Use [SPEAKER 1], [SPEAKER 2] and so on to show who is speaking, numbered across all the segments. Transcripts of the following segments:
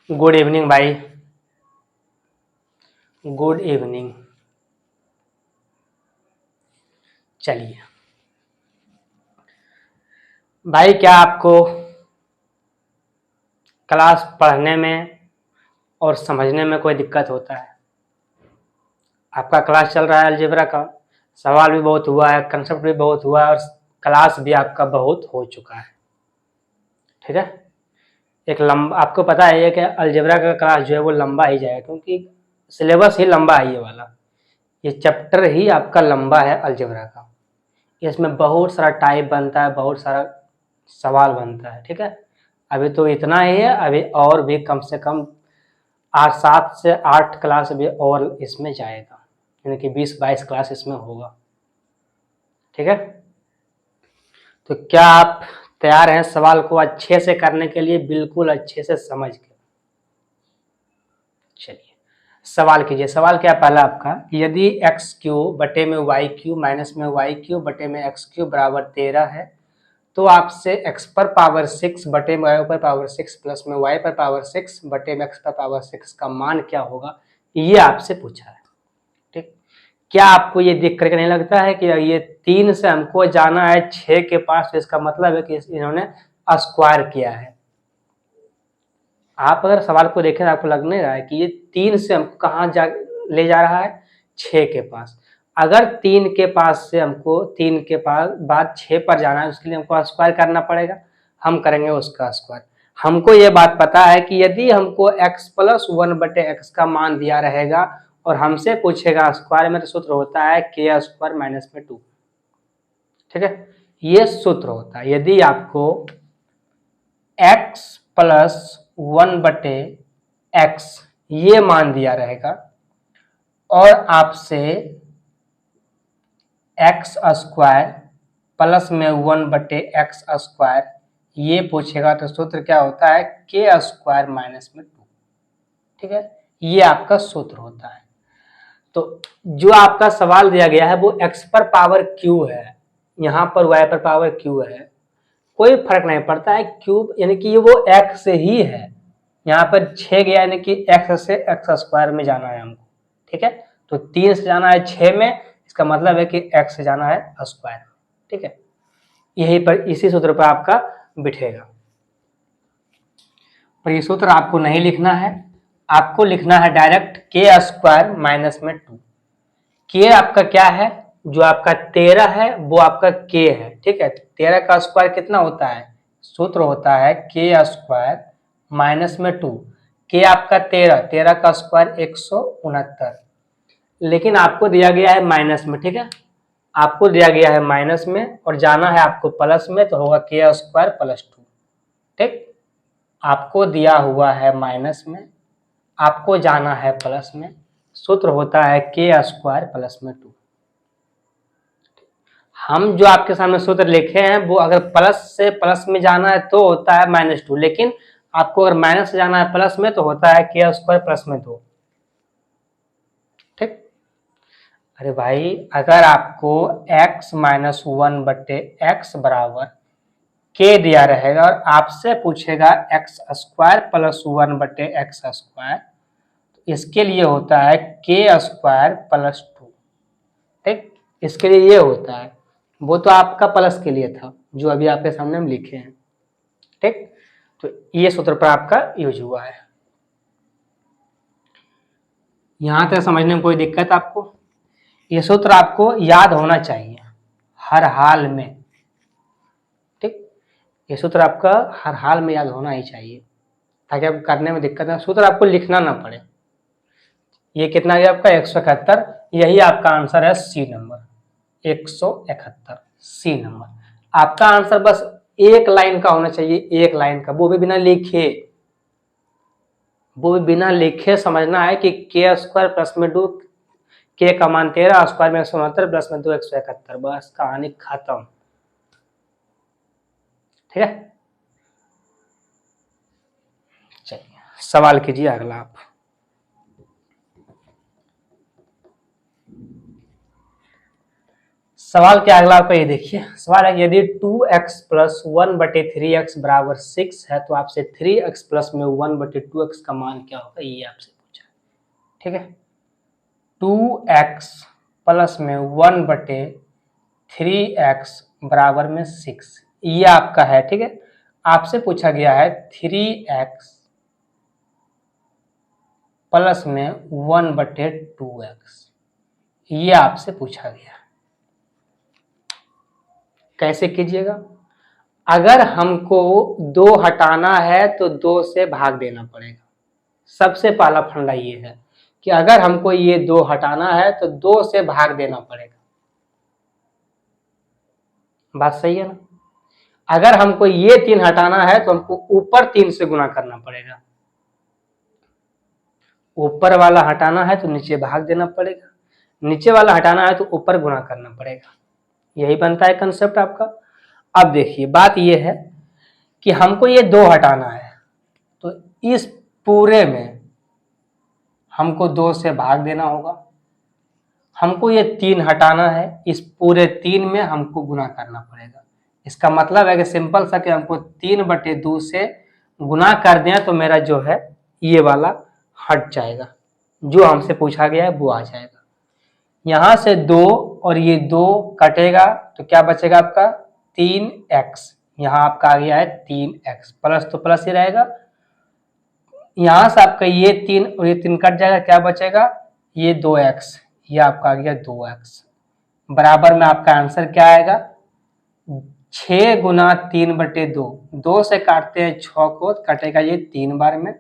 [SPEAKER 1] Good evening भाई। Good evening. चलिए भाई, क्या आपको क्लास पढ़ने में और समझने में कोई दिक्कत होता है? आपका क्लास चल रहा है अलजेब्रा का, सवाल भी बहुत हुआ है, कंसेप्ट भी बहुत हुआ है और क्लास भी आपका बहुत हो चुका है। ठीक है, एक लंबा, आपको पता है कि अलजेब्रा का क्लास जो है वो लंबा ही जाएगा, क्योंकि सिलेबस ही लंबा है। ये वाला, ये चैप्टर ही आपका लंबा है अलजेब्रा का। इसमें बहुत सारा टाइप बनता है, बहुत सारा सवाल बनता है। ठीक है, अभी तो इतना ही है, अभी और भी कम से कम 7 से 8 क्लास भी और इसमें जाएगा, यानी कि 20-22 क्लास इसमें होगा। ठीक है, तो क्या आप तैयार हैं सवाल को अच्छे से करने के लिए, बिल्कुल अच्छे से समझ के? चलिए सवाल कीजिए। सवाल क्या पहला आपका, यदि एक्स क्यूब बटे में वाई क्यूब माइनस में वाई क्यूब बटे में एक्स क्यूब बराबर 13 है, तो आपसे x पर पावर 6 बटे में y पर पावर 6 प्लस में y पर पावर 6 बटे में x पर पावर 6 का मान क्या होगा, ये आपसे पूछा है। ठीक, क्या आपको ये देख करके नहीं लगता है कि ये 3 से हमको जाना है 6 के पास, तो इसका मतलब है कि इन्होंने स्क्वायर किया है। आप अगर सवाल को देखें तो आपको लग नहीं रहा है कि ये 3 से हमको कहाँ ले जा रहा है, 6 के पास। अगर 3 के पास से हमको 3 के पास बाद 6 पर जाना है, उसके लिए हमको स्क्वायर करना पड़ेगा। हम करेंगे उसका स्क्वायर। हमको ये बात पता है कि यदि हमको x प्लस 1 बटे एक्स का मान दिया रहेगा और हमसे पूछेगा स्क्वायर में, तो सूत्र होता है के स्क्वायर माइनस में 2। ठीक है, ये सूत्र होता है। यदि आपको x प्लस 1 बटे एक्स ये मान दिया रहेगा और आपसे एक्स स्क्वायर प्लस में 1 बटे एक्स स्क्वायर ये पूछेगा, तो सूत्र क्या होता है, के स्क्वायर माइनस में 2। ठीक है, ये आपका सूत्र होता है। तो जो आपका सवाल दिया गया है वो x पर पावर q है, यहाँ पर y पर पावर q है, कोई फर्क नहीं पड़ता है। क्यूब यानी कि ये वो x से ही है, यहाँ पर 6 गया यानी कि x से x स्क्वायर में जाना है हमको। ठीक है, तो 3 से जाना है 6 में, इसका मतलब है कि x से जाना है स्क्वायर। ठीक है, यही पर इसी सूत्र पर आपका बिठेगा। पर ये सूत्र आपको नहीं लिखना है, आपको लिखना है डायरेक्ट के स्क्वायर माइनस में 2। के आपका क्या है, जो आपका 13 है वो आपका के है। ठीक है, 13 का स्क्वायर कितना होता है, सूत्र होता है के स्क्वायर माइनस में 2। के आपका 13, 13 का स्क्वायर 169, लेकिन आपको दिया गया है माइनस में। ठीक है, आपको दिया गया है माइनस में और जाना है आपको प्लस में, तो होगा के स्क्वायर प्लस 2। ठीक, आपको दिया हुआ है माइनस में, आपको जाना है प्लस में, सूत्र होता है के स्क्वायर प्लस में 2। हम जो आपके सामने सूत्र लिखे हैं वो अगर प्लस से प्लस में जाना है तो होता है -2, लेकिन आपको अगर माइनस से जाना है प्लस में तो होता है के स्क्वायर प्लस में 2। ठीक, अरे भाई, अगर आपको x माइनस 1 बटे एक्स बराबर के दिया रहेगा और आपसे पूछेगा एक्स स्क्वायर प्लस 1 बटे एक्स स्क्वायर, तो इसके लिए होता है के स्क्वायर प्लस 2। ठीक, इसके लिए ये होता है, वो तो आपका प्लस के लिए था जो अभी आपके सामने हम लिखे हैं। ठीक, तो ये सूत्र पर आपका यूज हुआ है। यहां तक समझने में कोई दिक्कत आपको? ये सूत्र आपको याद होना चाहिए हर हाल में। ठीक, ये सूत्र आपका हर हाल में याद होना ही चाहिए, ताकि आपको करने में दिक्कत ना, सूत्र आपको लिखना ना पड़े। ये कितना गया आपका 171, यही आपका आंसर है सी नंबर 171। सी नंबर आपका आंसर बस एक लाइन का होना चाहिए, एक लाइन का, वो भी बिना लिखे। वो भी बिना लिखे समझना है कि के स्क्वायर प्लस में 2, के का मान 13, स्क्वायर में 169 प्लस में 2 171, बस कहानी खत्म। ठीक है, चलिए सवाल कीजिए अगला आप। सवाल क्या अगला आपका ये देखिए, सवाल है यदि 2x प्लस 1/3x बराबर 6 है तो आपसे 3x प्लस में 1/2x का मान क्या होगा, ये आपसे पूछा है। ठीक है, 2x प्लस में 1/3x बराबर में 6, ये आपका है। ठीक है, आपसे पूछा गया है 3x प्लस में 1/2x, ये आपसे पूछा गया। कैसे कीजिएगा, अगर हमको 2 हटाना है तो 2 से भाग देना पड़ेगा। सबसे पहला फंडा ये है कि अगर हमको ये 2 हटाना है तो 2 से भाग देना पड़ेगा। बात सही है ना। अगर हमको ये 3 हटाना है तो हमको ऊपर 3 से गुना करना पड़ेगा। ऊपर वाला हटाना है तो नीचे भाग देना पड़ेगा, नीचे वाला हटाना है तो ऊपर गुना करना पड़ेगा। यही बनता है कंसेप्ट आपका। अब देखिए बात यह है कि हमको ये 2 हटाना है तो इस पूरे में हमको 2 से भाग देना होगा। हमको ये 3 हटाना है, इस पूरे 3 में हमको गुना करना पड़ेगा। इसका मतलब है कि सिंपल सा कि हमको 3/2 से गुना कर दें तो मेरा जो है ये वाला हट जाएगा, जो हमसे पूछा गया है वो आ जाएगा। यहां से 2 और ये 2 कटेगा तो क्या बचेगा आपका 3x। यहां आपका आ गया है 3x, प्लस तो प्लस ही रहेगा। यहां से आपका ये 3 और ये 3 कट जाएगा, क्या बचेगा ये 2x, ये आपका आ गया 2x। बराबर में आपका आंसर क्या आएगा 6 गुना 3/2। 2 से काटते हैं 6 को, कटेगा ये 3 बार में।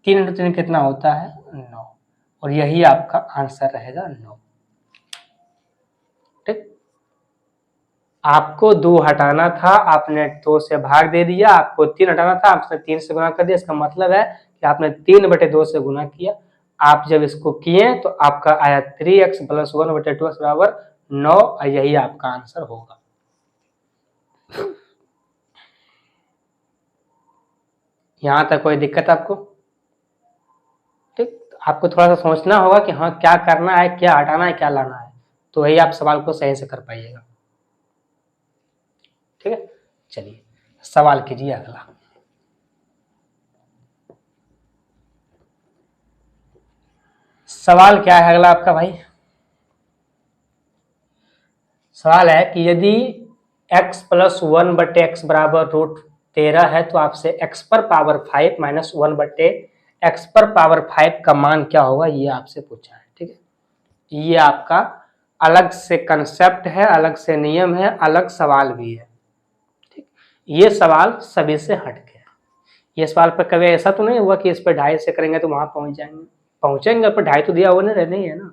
[SPEAKER 1] 3 × 3 कितना होता है 9, और यही आपका आंसर रहेगा 9। ठीक, आपको 2 हटाना था, आपने 2 से भाग दे दिया। आपको 3 हटाना था, आपने 3 से गुना कर दिया। इसका मतलब है कि आपने 3/2 से गुना किया। आप जब इसको किए तो आपका आया 3x प्लस 1/2x बराबर 9, और यही आपका आंसर होगा। यहां तक कोई दिक्कत आपको? ठीक, आपको थोड़ा सा सोचना होगा कि हाँ क्या करना है, क्या हटाना है, क्या लाना है, तो वही आप सवाल को सही से कर पाइएगा। ठीक है, चलिए सवाल कीजिए अगला। सवाल क्या है अगला आपका भाई? सवाल है कि यदि x प्लस 1/x बराबर √13 है तो आपसे x पर पावर 5 माइनस 1/x पर पावर 5 का मान क्या होगा, ये आपसे पूछा है। ठीक है, ये आपका अलग से कंसेप्ट है, अलग से नियम है, अलग सवाल भी है। ठीक, ये सवाल सभी से हट के है। ये सवाल पर कभी ऐसा तो नहीं हुआ कि इस पर 2.5 से करेंगे तो वहां पहुंच जाएंगे। पहुंचेंगे पर 2.5 तो दिया हुआ नहीं है ना।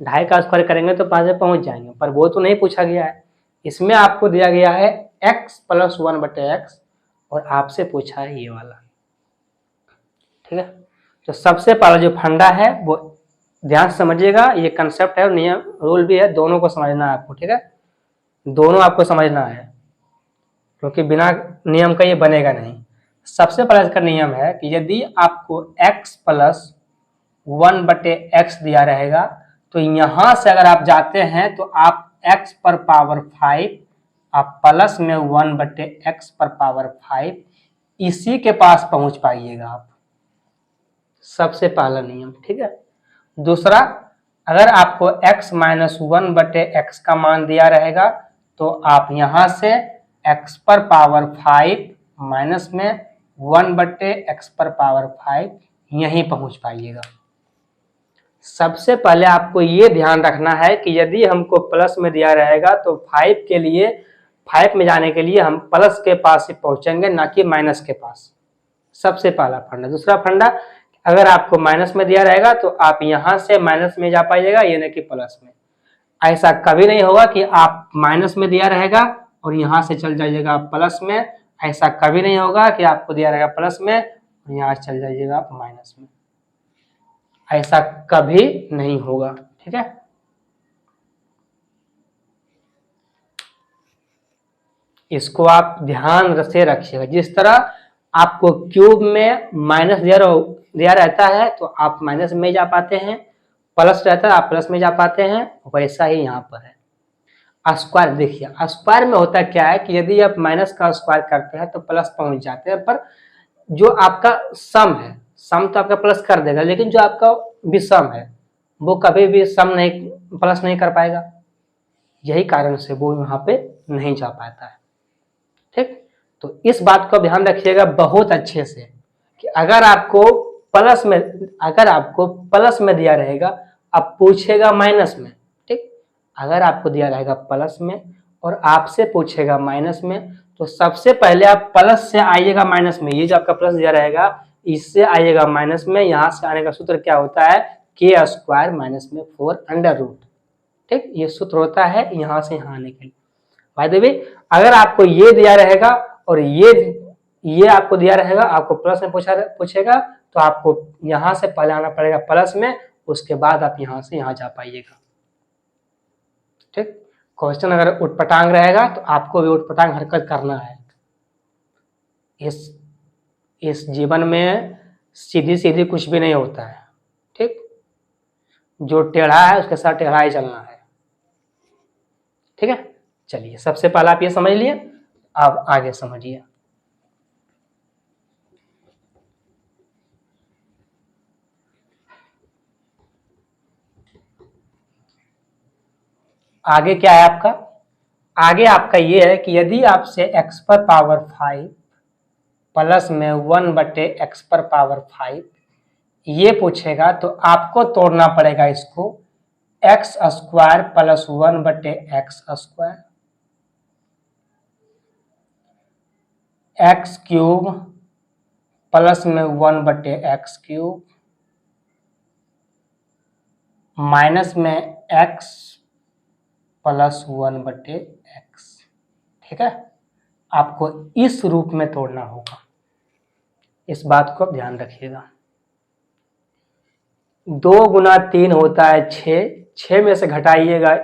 [SPEAKER 1] 2.5 का स्क्वायर करेंगे तो 5 में पहुंच जाएंगे, पर वो तो नहीं पूछा गया है। इसमें आपको दिया गया है x प्लस 1/x और आपसे पूछा है ये वाला। ठीक है, तो सबसे पहला जो फंडा है वो ध्यान से समझिएगा। ये कंसेप्ट है और नियम रूल भी है, दोनों को समझना है आपको। ठीक है, दोनों आपको समझना है, क्योंकि बिना नियम का ये बनेगा नहीं। सबसे पहला इसका नियम है कि यदि आपको x प्लस 1/x दिया रहेगा तो यहां से अगर आप जाते हैं तो आप x पर पावर 5 आप प्लस में 1/x पर पावर 5 इसी के पास पहुंच पाइएगा आप। सबसे पहला नियम। ठीक है, दूसरा, अगर आपको x माइनस 1/x का मान दिया रहेगा तो आप यहां से x पर पावर 5 माइनस में 1/x पर पावर 5 यहीं पहुंच पाइएगा। सबसे पहले आपको ये ध्यान रखना है कि यदि हमको प्लस में दिया रहेगा तो 5 के लिए 5 में जाने के लिए हम प्लस के पास ही पहुंचेंगे, ना कि माइनस के पास। सबसे पहला फंडा। दूसरा फंडा, अगर आपको माइनस में दिया रहेगा तो आप यहां से माइनस में जा पाइएगा, ये ना कि प्लस में। ऐसा कभी नहीं होगा कि आप माइनस में दिया रहेगा और यहां से चल जाइएगा प्लस में। ऐसा कभी नहीं होगा कि आपको दिया रहेगा प्लस में और यहां से चल जाइएगा आप माइनस में। ऐसा कभी नहीं होगा। ठीक है, इसको आप ध्यान से रखिएगा। जिस तरह आपको क्यूब में माइनस दिया रहता है तो आप माइनस में जा पाते हैं, प्लस रहता है आप प्लस में जा पाते हैं, वैसा ही यहाँ पर है। स्क्वायर देखिए, स्क्वायर में होता क्या है कि यदि आप माइनस का स्क्वायर करते हैं तो प्लस पहुंच जाते हैं, पर जो आपका सम है, सम तो आपका प्लस कर देगा, लेकिन जो आपका विषम है वो कभी भी सम नहीं, प्लस नहीं कर पाएगा। यही कारण से वो वहां पे नहीं जा पाता है। ठीक, तो इस बात को ध्यान रखिएगा बहुत अच्छे से कि अगर आपको प्लस में दिया रहेगा, अब पूछेगा माइनस में। ठीक, अगर आपको दिया रहेगा प्लस में और आपसे पूछेगा माइनस में, तो सबसे पहले आप प्लस से आइएगा माइनस में। ये जो आपका प्लस दिया रहेगा इससे आइएगा माइनस में। यहां से आने का सूत्र क्या होता है, के स्क्वायर माइनस में 4 अंडर रूट। ठीक, ये सूत्र होता है यहां से यहां आने के लिए। बाय द वे, अगर आपको ये दिया रहेगा और ये आपको दिया रहेगा, आपको प्लस में पूछेगा, तो आपको यहां से पहले आना पड़ेगा प्लस में, उसके बाद आप यहां से यहां जा पाइएगा। ठीक, क्वेश्चन अगर उटपटांग रहेगा तो आपको भी उटपटांग हरकत करना है। इस जीवन में सीधी सीधी कुछ भी नहीं होता है। ठीक, जो टेढ़ा है उसके साथ टेढ़ा ही चलना है। ठीक है, चलिए सबसे पहले आप ये समझ लिए, अब आगे समझिए। आगे क्या है आपका, आगे आपका ये है कि यदि आपसे x पर पावर 5 प्लस में 1/x पर पावर 5 ये पूछेगा, तो आपको तोड़ना पड़ेगा इसको x square plus 1/x square, x cube plus में 1/x क्यूब माइनस में x प्लस 1/x। ठीक है, आपको इस रूप में तोड़ना होगा, इस बात को आप ध्यान रखिएगा। 2 गुना 3 होता है 6, 6 में से घटाइएगा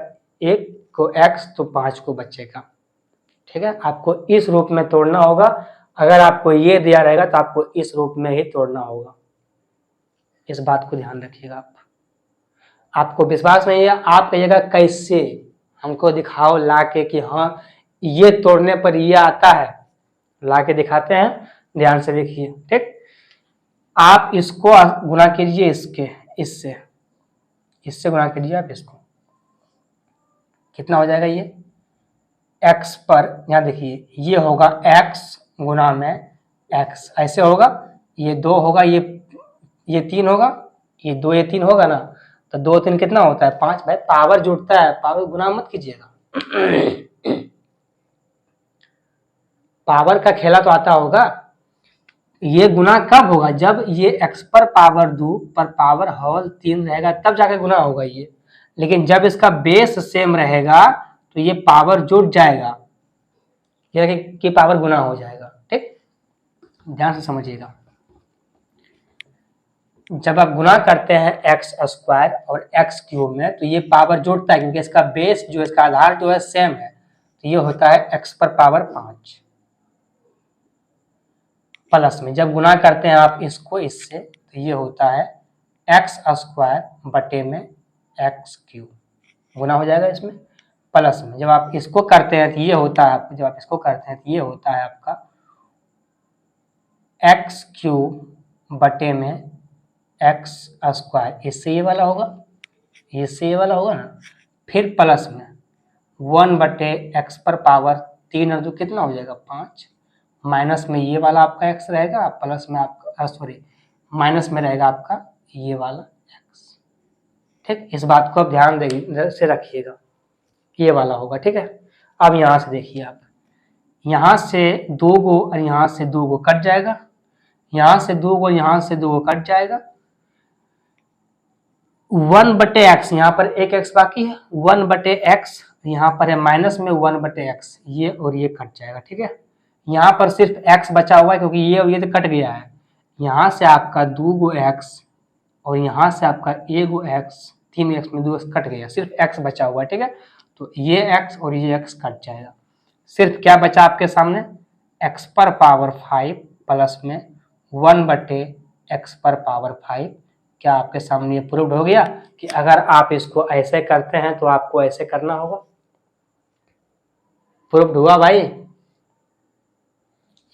[SPEAKER 1] 1 को x तो 5 को बचेगा। ठीक है, आपको इस रूप में तोड़ना होगा। अगर आपको ये दिया रहेगा तो आपको इस रूप में ही तोड़ना होगा, इस बात को ध्यान रखिएगा। आपको विश्वास नहीं है, आप कहिएगा कैसे, हमको दिखाओ लाके कि हाँ ये तोड़ने पर ये आता है, लाके दिखाते हैं। ध्यान से देखिए। ठीक, आप इसको गुना कीजिए इससे गुना कीजिए आप इसको, कितना हो जाएगा ये x पर, यहाँ देखिए ये होगा x गुना में x, ऐसे होगा, ये 2 होगा, ये 3 होगा, ये 2 ये 3 होगा ना, तो 2 3 कितना होता है 5। भाई पावर जुड़ता है, पावर गुना मत कीजिएगा। पावर का खेला तो आता होगा। ये गुना कब होगा, जब ये x पर पावर 2 पर पावर होल 3 रहेगा, तब जाके गुना होगा ये। लेकिन जब इसका बेस सेम रहेगा तो ये पावर जुड़ जाएगा, ये कि पावर गुना हो जाएगा। ठीक, ध्यान से समझिएगा। जब आप गुना करते हैं एक्स स्क्वायर और एक्स क्यूब में, तो ये पावर जुड़ता है, क्योंकि इसका बेस जो, इसका आधार जो है सेम है, तो ये होता है एक्स पर पावर 5 प्लस में। जब गुना करते हैं आप इसको इससे, तो ये होता है एक्स स्क्वायर बटे में एक्स क्यूब, गुना हो जाएगा इसमें प्लस में। जब आप इसको करते हैं तो ये होता है, जब आप इसको करते हैं तो ये होता है आपका एक्स क्यूब बटे में एक्स स्क्वायर, इससे ये वाला होगा, इससे ये वाला होगा ना, फिर प्लस में 1/x पर पावर 3 और 2 कितना हो जाएगा 5, माइनस में ये वाला आपका x रहेगा, प्लस में आपका माइनस में रहेगा आपका ये वाला x। ठीक, इस बात को आप ध्यान से रखिएगा, ये वाला होगा। ठीक है, अब यहाँ से देखिए आप, यहाँ से 2 गो और यहाँ से 2 गो कट जाएगा, यहाँ से 2 गो यहाँ से 2 गो कट जाएगा, 1/x, यहाँ पर एक x बाकी है, 1/x यहाँ पर है माइनस में 1/x, ये और ये कट जाएगा। ठीक है, यहाँ पर सिर्फ x बचा हुआ है, क्योंकि ये और ये तो कट गया है। यहाँ से आपका 2 गो x और यहाँ से आपका 1 गो x, 3x में 2 x कट गया, सिर्फ x बचा हुआ है। ठीक है, तो ये x और ये x कट जाएगा, सिर्फ क्या बचा आपके सामने, x पर पावर 5 प्लस में 1/x पर पावर 5। क्या आपके सामने ये प्रूव्ड हो गया कि अगर आप इसको ऐसे करते हैं तो आपको ऐसे करना होगा। प्रूव्ड हुआ भाई।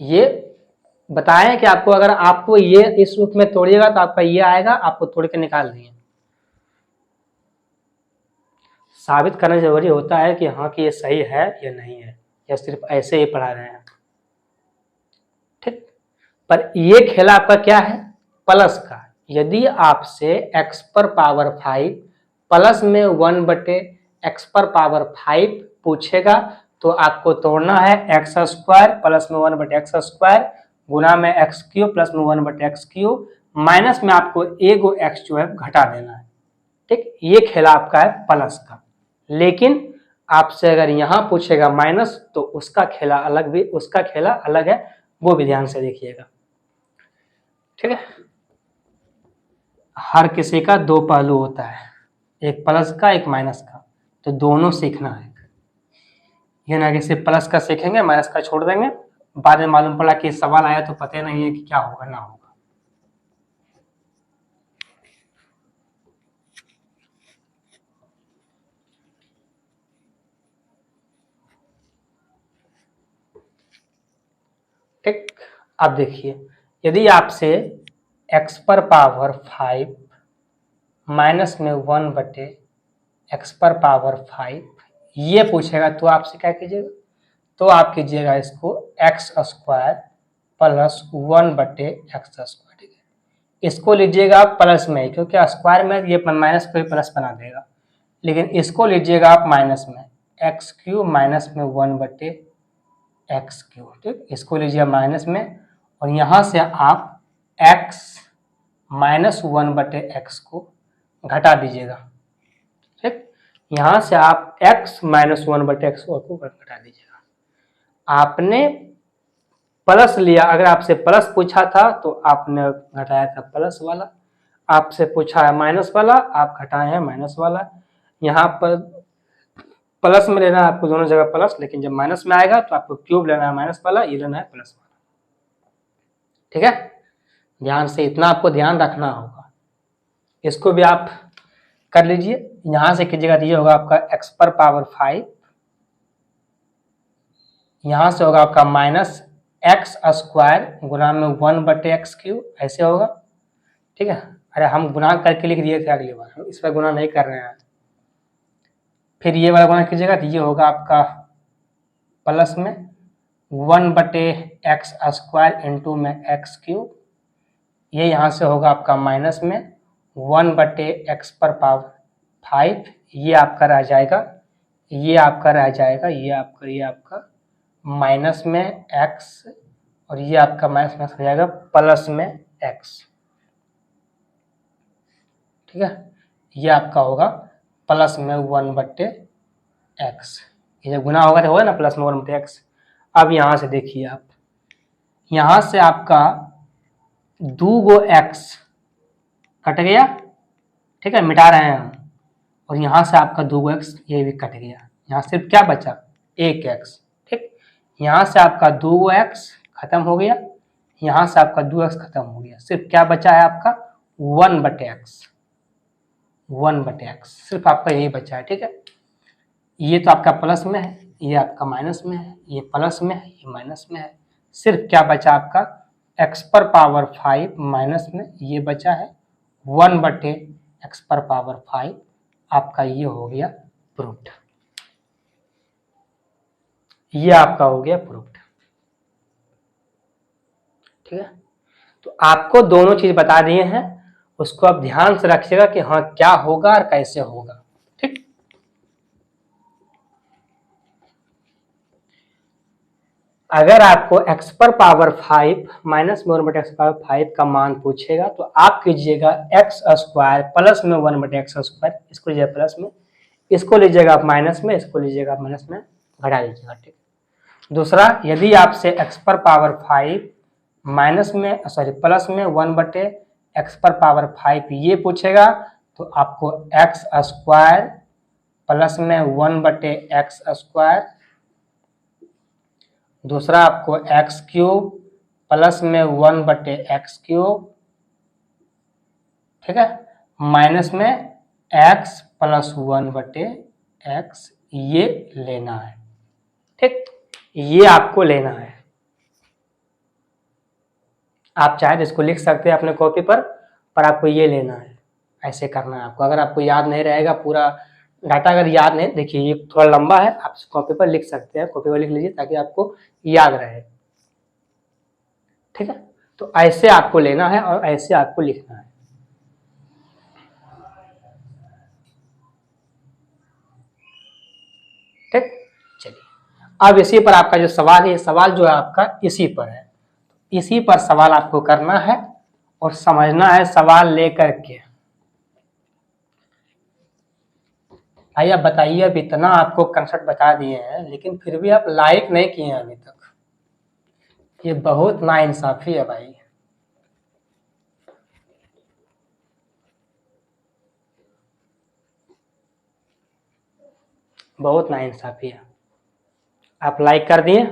[SPEAKER 1] ये बताएं कि आपको अगर आपको ये इस रूप में तोड़िएगा तो आपका ये आएगा, आपको तोड़ के निकाल दिए। साबित करना जरूरी होता है कि हाँ कि ये सही है या नहीं है, या सिर्फ ऐसे ही पढ़ा रहे हैं। ठीक, पर ये खेल आपका क्या है, प्लस का। यदि आपसे x पर पावर 5 प्लस में 1/x पर पावर 5 पूछेगा तो आपको तोड़ना है x स्क्वायर प्लस में 1/x स्क्वायर गुना में x क्यूब प्लस में 1/x क्यूब माइनस में आपको एगो x जो है घटा देना है। ठीक, ये खेला आपका है प्लस का। लेकिन आपसे अगर यहां पूछेगा माइनस तो उसका खेला अलग, भी उसका खेला अलग है, वो भी ध्यान से देखिएगा। ठीक है, हर किसी का दो पहलू होता है, एक प्लस का एक माइनस का, तो दोनों सीखना है। ये ना कि सिर्फ प्लस का सीखेंगे माइनस का छोड़ देंगे, बाद में मालूम पड़ा कि सवाल आया तो पता नहीं है कि क्या होगा ना होगा। ठीक, अब देखिए, यदि आपसे x पर पावर 5 माइनस में 1/x पर पावर 5 ये पूछेगा तो आपसे क्या कीजिएगा, तो आप कीजिएगा इसको x square plus 1/x square. ठीक है, इसको लीजिएगा आप प्लस में, क्योंकि स्क्वायर में ये माइनस को ही प्लस बना देगा, लेकिन इसको लीजिएगा आप माइनस में, एक्स क्यूब माइनस में 1/x क्यूब। ठीक, इसको लीजिए माइनस में, और यहाँ से आप x माइनस 1/x को घटा दीजिएगा। ठीक, यहाँ से आप x माइनस 1/x को घटा दीजिएगा। आपने प्लस लिया, अगर आपसे प्लस पूछा था तो आपने घटाया था प्लस वाला, आपसे पूछा है माइनस वाला, आप घटाए हैं माइनस वाला। यहाँ पर प्लस में लेना है आपको दोनों जगह प्लस, लेकिन जब माइनस में आएगा तो आपको क्यूब लेना है माइनस वाला, ये लेना है प्लस वाला। ठीक है, ध्यान से इतना आपको ध्यान रखना होगा। इसको भी आप कर लीजिए, यहां से कीजिएगा तो ये होगा आपका x पर पावर 5, यहां से होगा आपका माइनस x स्क्वायर गुना में 1/x क्यूब, ऐसे होगा। ठीक है, अरे हम गुना करके लिख दिए थे अगली बार, हम इस पर गुना नहीं कर रहे हैं। फिर ये वाला गुना कीजिएगा तो ये होगा आपका प्लस में 1/x स्क्वायर इंटू में x क्यूब, ये यहाँ से होगा आपका माइनस में 1/x पर पावर 5, ये आपका रह जाएगा, ये आपका रह जाएगा, ये आपका माइनस में x, और ये आपका माइनस में हो जाएगा प्लस में x। ठीक है, ये आपका होगा प्लस में 1/x, ये जब गुना होगा तो होगा ना प्लस में 1/x। अब यहाँ से देखिए आप, यहाँ से आपका 2 x कट गया। ठीक है, मिटा रहे हैं हम, और यहाँ से आपका 2x ये भी कट गया, यहाँ सिर्फ क्या बचा, 1x। ठीक, यहाँ से आपका 2x खत्म हो गया, यहाँ से आपका 2x खत्म हो गया, सिर्फ क्या बचा है आपका 1/x, 1/x सिर्फ आपका यही बचा है। ठीक है, ये तो आपका प्लस में है, ये आपका माइनस में है, ये प्लस में है, ये माइनस में है, सिर्फ क्या बचा आपका x पर पावर 5 माइनस में ये बचा है 1/x पर पावर 5। आपका ये हो गया प्रूफ्ड, ये आपका हो गया प्रूफ्ड। ठीक है, तो आपको दोनों चीज बता दिए हैं, उसको आप ध्यान से रखिएगा कि हाँ क्या होगा और कैसे होगा। ठीक, अगर आपको x पर पावर 5 माइनस में 1/x पावर 5 का मान पूछेगा तो आप कीजिएगा x स्क्वायर प्लस में 1/x स्क्वायर, इसको लीजिएगा प्लस में, इसको लीजिएगा आप माइनस में, इसको लीजिएगा आप माइनस में, घटा लीजिएगा। ठीक, दूसरा, यदि आपसे x पर पावर 5 माइनस में प्लस में 1/x पर पावर 5 ये पूछेगा तो आपको x स्क्वायर प्लस में 1/x स्क्वायर, दूसरा आपको x क्यूब प्लस में 1/x क्यूब, ठीक है, माइनस में x प्लस 1/x ये लेना है। ठीक, ये आपको लेना है। आप चाहे तो इसको लिख सकते हैं अपने कॉपी पर आपको ये लेना है, ऐसे करना है आपको। अगर आपको याद नहीं रहेगा पूरा डाटा, अगर याद नहीं, देखिए ये थोड़ा लंबा है, आप कॉपी पर लिख सकते हैं, कॉपी पर लिख लीजिए ताकि आपको याद रहे। ठीक है, तो ऐसे आपको लेना है और ऐसे आपको लिखना है। ठीक, चलिए अब इसी पर आपका जो सवाल है, सवाल जो है आपका इसी पर है, इसी पर सवाल आपको करना है और समझना है सवाल लेकर के। भाई आप बताइए, अब इतना आपको कंसेप्ट बता दिए हैं लेकिन फिर भी आप लाइक नहीं किए हैं अभी तक, ये बहुत नाइंसाफी है भाई। बहुत नाइंसाफी है। आप लाइक कर दिए,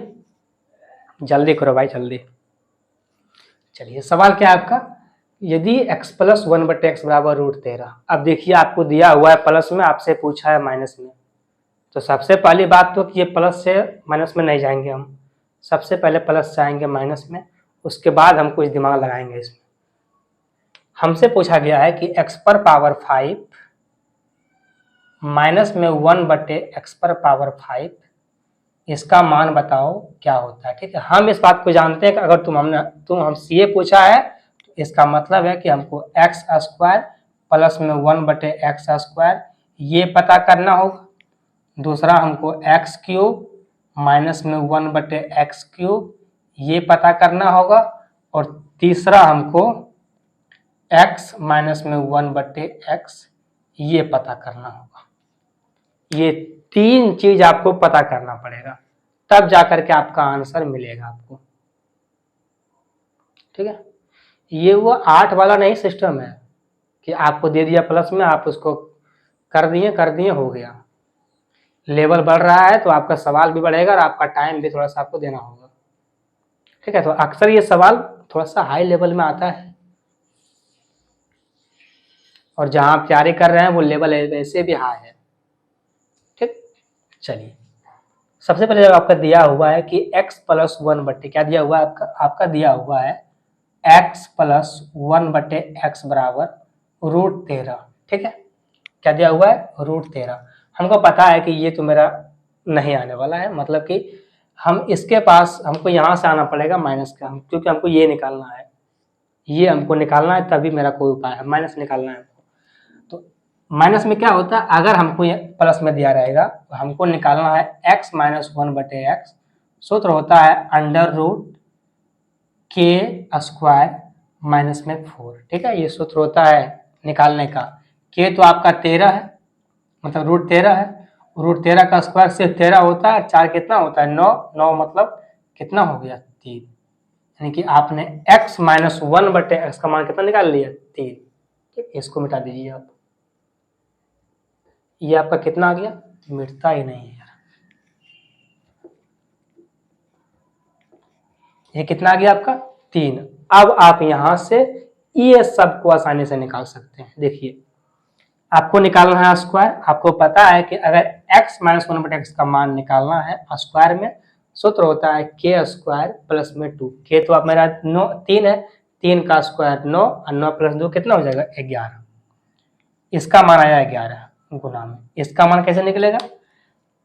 [SPEAKER 1] जल्दी करो भाई जल्दी। चलिए सवाल क्या है आपका, यदि x प्लस 1/x बराबर √13। अब देखिए आपको दिया हुआ है प्लस में, आपसे पूछा है माइनस में, तो सबसे पहली बात तो कि ये प्लस से माइनस में नहीं जाएंगे हम, सबसे पहले प्लस से आएंगे माइनस में, उसके बाद हम कुछ दिमाग लगाएंगे इसमें। हमसे पूछा गया है कि x पर पावर 5 माइनस में 1/x पर पावर 5, इसका मान बताओ क्या होता है। ठीक है, हम इस बात को जानते हैं कि अगर तुम हमसे ये पूछा है तो इसका मतलब है कि हमको x स्क्वायर प्लस में 1/x स्क्वायर ये पता करना होगा। दूसरा हमको x क्यूब माइनस में 1/x क्यूब ये पता करना होगा। और तीसरा हमको x माइनस में 1/x ये पता करना होगा। ये तीन चीज आपको पता करना पड़ेगा, तब जाकर के आपका आंसर मिलेगा आपको। ठीक है, ये वो 8 वाला नहीं सिस्टम है कि आपको दे दिया प्लस में, आप उसको कर दिए हो गया। लेवल बढ़ रहा है तो आपका सवाल भी बढ़ेगा और आपका टाइम भी थोड़ा सा आपको देना होगा। ठीक है, तो अक्सर ये सवाल थोड़ा सा हाई लेवल में आता है और जहां आप तैयारी कर रहे हैं वो लेवल वैसे भी हाई है। ठीक, चलिए सबसे पहले जब आपका दिया हुआ है कि x प्लस 1/, क्या दिया हुआ है आपका दिया हुआ है x प्लस 1/x बराबर √13। ठीक है, क्या दिया हुआ है √13। हमको पता है कि ये तो मेरा नहीं आने वाला है, मतलब कि हम इसके पास हमको यहाँ से आना पड़ेगा माइनस का, क्योंकि हमको ये निकालना है, ये हमको निकालना है, तभी मेरा कोई उपाय है, माइनस निकालना है। तो माइनस में क्या होता है, अगर हमको ये प्लस में दिया रहेगा तो हमको निकालना है x माइनस 1/x। सूत्र होता है under root k square minus में 4। ठीक है, ये सूत्र होता है निकालने का। k तो आपका 13 है, मतलब √13 है, √13 का स्क्वायर सिर्फ 13 होता है, 4 कितना होता है 9, 9 मतलब कितना हो गया 3, यानी कि आपने x माइनस 1/x का मान कितना निकाल लिया 3। ठीक, इसको मिटा दीजिए आप, ये आपका कितना आ गया, मिटता ही नहीं है यार, ये कितना आ गया आपका 3। अब आप यहां से ये सब को आसानी से निकाल सकते हैं। देखिए आपको निकालना है स्क्वायर, आपको पता है कि अगर x माइनस 1/x का मान निकालना है स्क्वायर में, सूत्र होता है k स्क्वायर प्लस में 2। k तो आप मेरा 3 है, 3 का स्क्वायर 9 और 9 प्लस 2 कितना हो जाएगा 11। इसका मान आया 11 गुना में, इसका मान कैसे निकलेगा,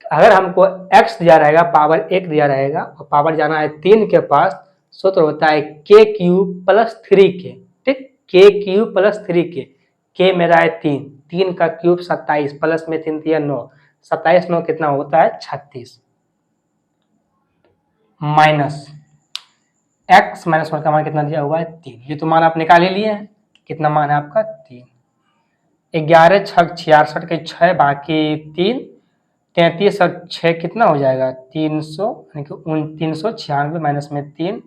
[SPEAKER 1] अगर हमको x दिया रहेगा पावर 1 दिया रहेगा और पावर जाना है 3 के पास, सूत्र होता है k क्यूब प्लस 3k। ठीक, k cube plus 3k, k मेरा है 3, 3 का क्यूब 27 प्लस में 3 दिया 9, 27 9 कितना होता है 36, माइनस x माइनस 1 का मान कितना दिया हुआ है 3। ये तो मान आप निकाल ही लिए हैं, कितना मान है आपका 3। 11 6 66 के 6 बाकी 3, 33 और 6 कितना हो जाएगा 300, यानी कि 396 माइनस में 3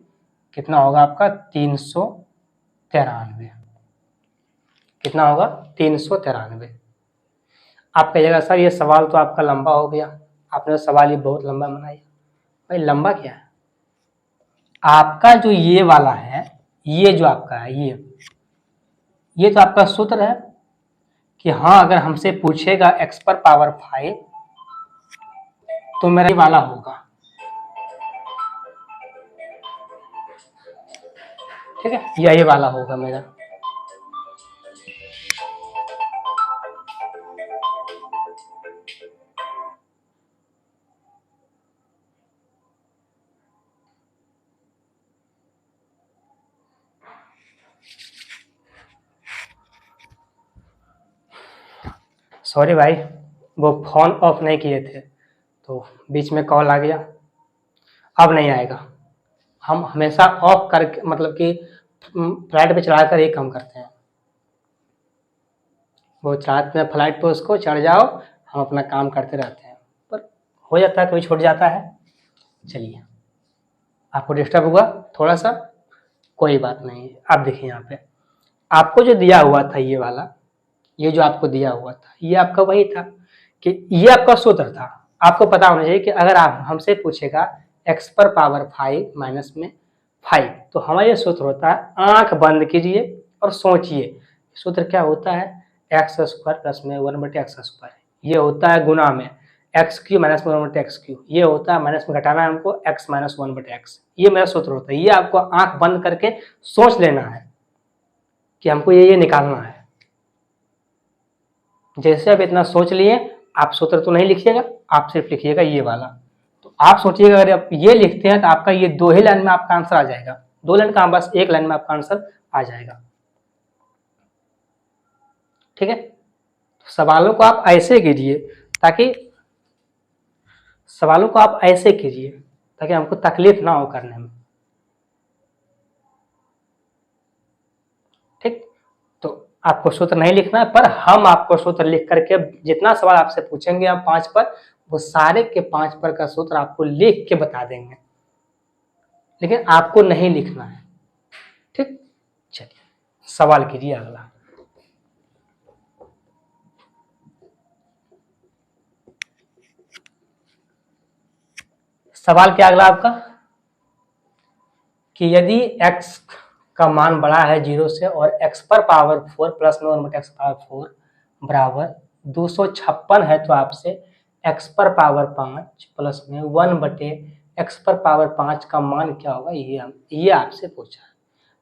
[SPEAKER 1] कितना होगा आपका 393। कितना होगा 393। आप कहिएगा सर ये सवाल तो आपका लंबा हो गया, आपने सवाल ही बहुत लंबा बनाया। भाई लंबा क्या है, आपका जो ये वाला है, ये जो आपका है ये तो आपका सूत्र है कि हाँ अगर हमसे पूछेगा x पर पावर 5 तो मेरा ये वाला होगा, ठीक है, यही वाला होगा मेरा। सॉरी भाई, वो फोन ऑफ नहीं किए थे तो बीच में कॉल आ गया, अब नहीं आएगा। हम हमेशा ऑफ करके मतलब कि फ्लाइट पे चढ़ाकर ही काम करते हैं। वो चाहते हैं फ्लाइट पे उसको चढ़ जाओ, हम अपना काम करते रहते हैं, पर हो जाता है कभी छूट जाता है। चलिए, आपको डिस्टर्ब हुआ थोड़ा सा, कोई बात नहीं। आप देखिए यहाँ पे आपको जो दिया हुआ था ये वाला, ये जो आपको दिया हुआ था ये आपका वही था कि ये आपका सूत्र था। आपको पता होना चाहिए कि अगर आप हमसे पूछेगा x पर पावर 5 माइनस में 5, तो हमारा ये सूत्र होता है, आंख बंद कीजिए और सोचिए सूत्र क्या होता है, एक्स स्क्वायर प्लस में 1/x²। ये होता है गुना में एक्स क्यू माइनस में 1/x³। ये होता है माइनस में घटाना है हमको x माइनस 1/x। ये मेरा सूत्र होता है। ये आपको आंख बंद करके सोच लेना है कि हमको ये निकालना है। जैसे आप इतना सोच लिए, आप सूत्र तो नहीं लिखिएगा, आप सिर्फ लिखिएगा ये वाला। तो आप सोचिएगा अगर आप ये लिखते हैं तो आपका ये 2 ही लाइन में आपका आंसर आ जाएगा। 2 लाइन का बस 1 लाइन में आपका आंसर आ जाएगा। ठीक है, सवालों को आप ऐसे कीजिए ताकि हमको तकलीफ ना हो करने में। ठीक, तो आपको सूत्र नहीं लिखना है, पर हम आपको सूत्र लिख करके जितना सवाल आपसे पूछेंगे हम 5 पर, वो सारे के 5 पर का सूत्र आपको लिख के बता देंगे, लेकिन आपको नहीं लिखना है। ठीक, चलिए सवाल कीजिए अगला। सवाल क्या अगला आपका, कि यदि x का मान बड़ा है 0 से और x पर पावर 4 प्लस में 1/x पावर 4 बराबर 256 है, तो आपसे x पर पावर 5 प्लस में 1/x पर पावर 5 का मान क्या होगा, ये आपसे पूछा है।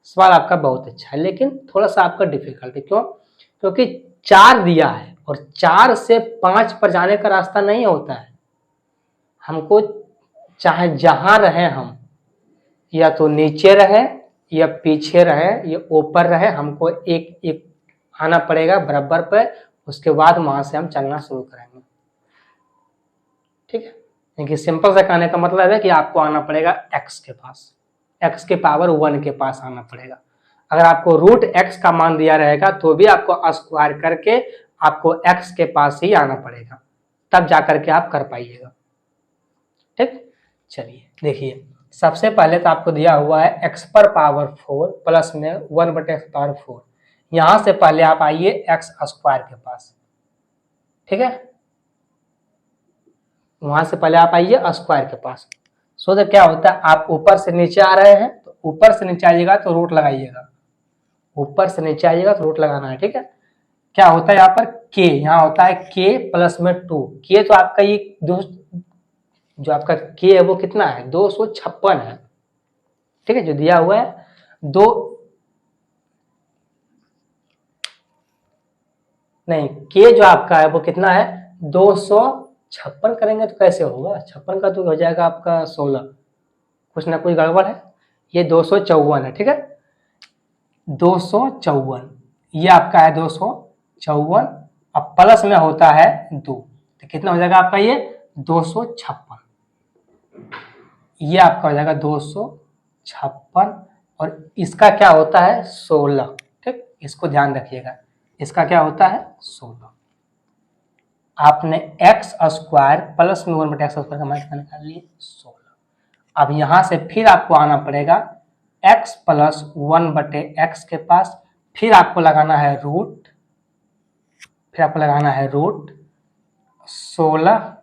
[SPEAKER 1] सवाल आपका बहुत अच्छा है, लेकिन थोड़ा सा आपका डिफिकल्ट है। क्यों? क्योंकि 4 दिया है और 4 से 5 पर जाने का रास्ता नहीं होता है। हमको चाहे जहां रहे हम, या तो नीचे रहे या पीछे रहे या ऊपर रहे, हमको एक एक आना पड़ेगा बराबर पे, उसके बाद वहां से हम चलना शुरू करेंगे। ठीक है, क्योंकि सिंपल से कहने का मतलब है कि आपको आना पड़ेगा x के पास, x के पावर 1 के पास आना पड़ेगा। अगर आपको रूट x का मान दिया रहेगा तो भी आपको स्क्वायर करके आपको x के पास ही आना पड़ेगा, तब जाकर के आप कर पाइएगा। ठीक, चलिए देखिए, सबसे पहले तो आपको दिया हुआ है x पर पावर 4 प्लस में 1/x पावर 4। यहां से पहले आप आइए x स्क्वायर के पास। ठीक है, वहां से पहले आप आइए स्क्वायर के पास। सो तो क्या होता है, आप ऊपर से नीचे आ रहे हैं तो ऊपर से नीचे आइएगा तो रूट लगाइएगा, ऊपर से नीचे आइएगा तो रूट लगाना है। ठीक है, क्या होता है यहाँ पर k, यहाँ होता है k प्लस में 2। k तो आपका ये जो आपका k है वो कितना है, 256 है। ठीक है, जो दिया हुआ है दो नहीं, k जो आपका है वो कितना है, 256 करेंगे तो कैसे होगा, 56 का तो हो जाएगा आपका 16, कुछ ना कुछ गड़बड़ है। ये 254 है। ठीक है, 254 ये आपका है 254, अब प्लस में होता है 2, तो कितना हो जाएगा आपका ये 256। ये आपका हो जाएगा 256 और इसका क्या होता है 16। ठीक, इसको ध्यान रखिएगा, इसका क्या होता है 16। आपने x स्क्वायर प्लस में 1/x स्क्वायर का मान कितना निकाल लिए 16। अब यहां से फिर आपको आना पड़ेगा x प्लस 1/x के पास, फिर आपको लगाना है रूट, फिर आपको लगाना है रूट 16,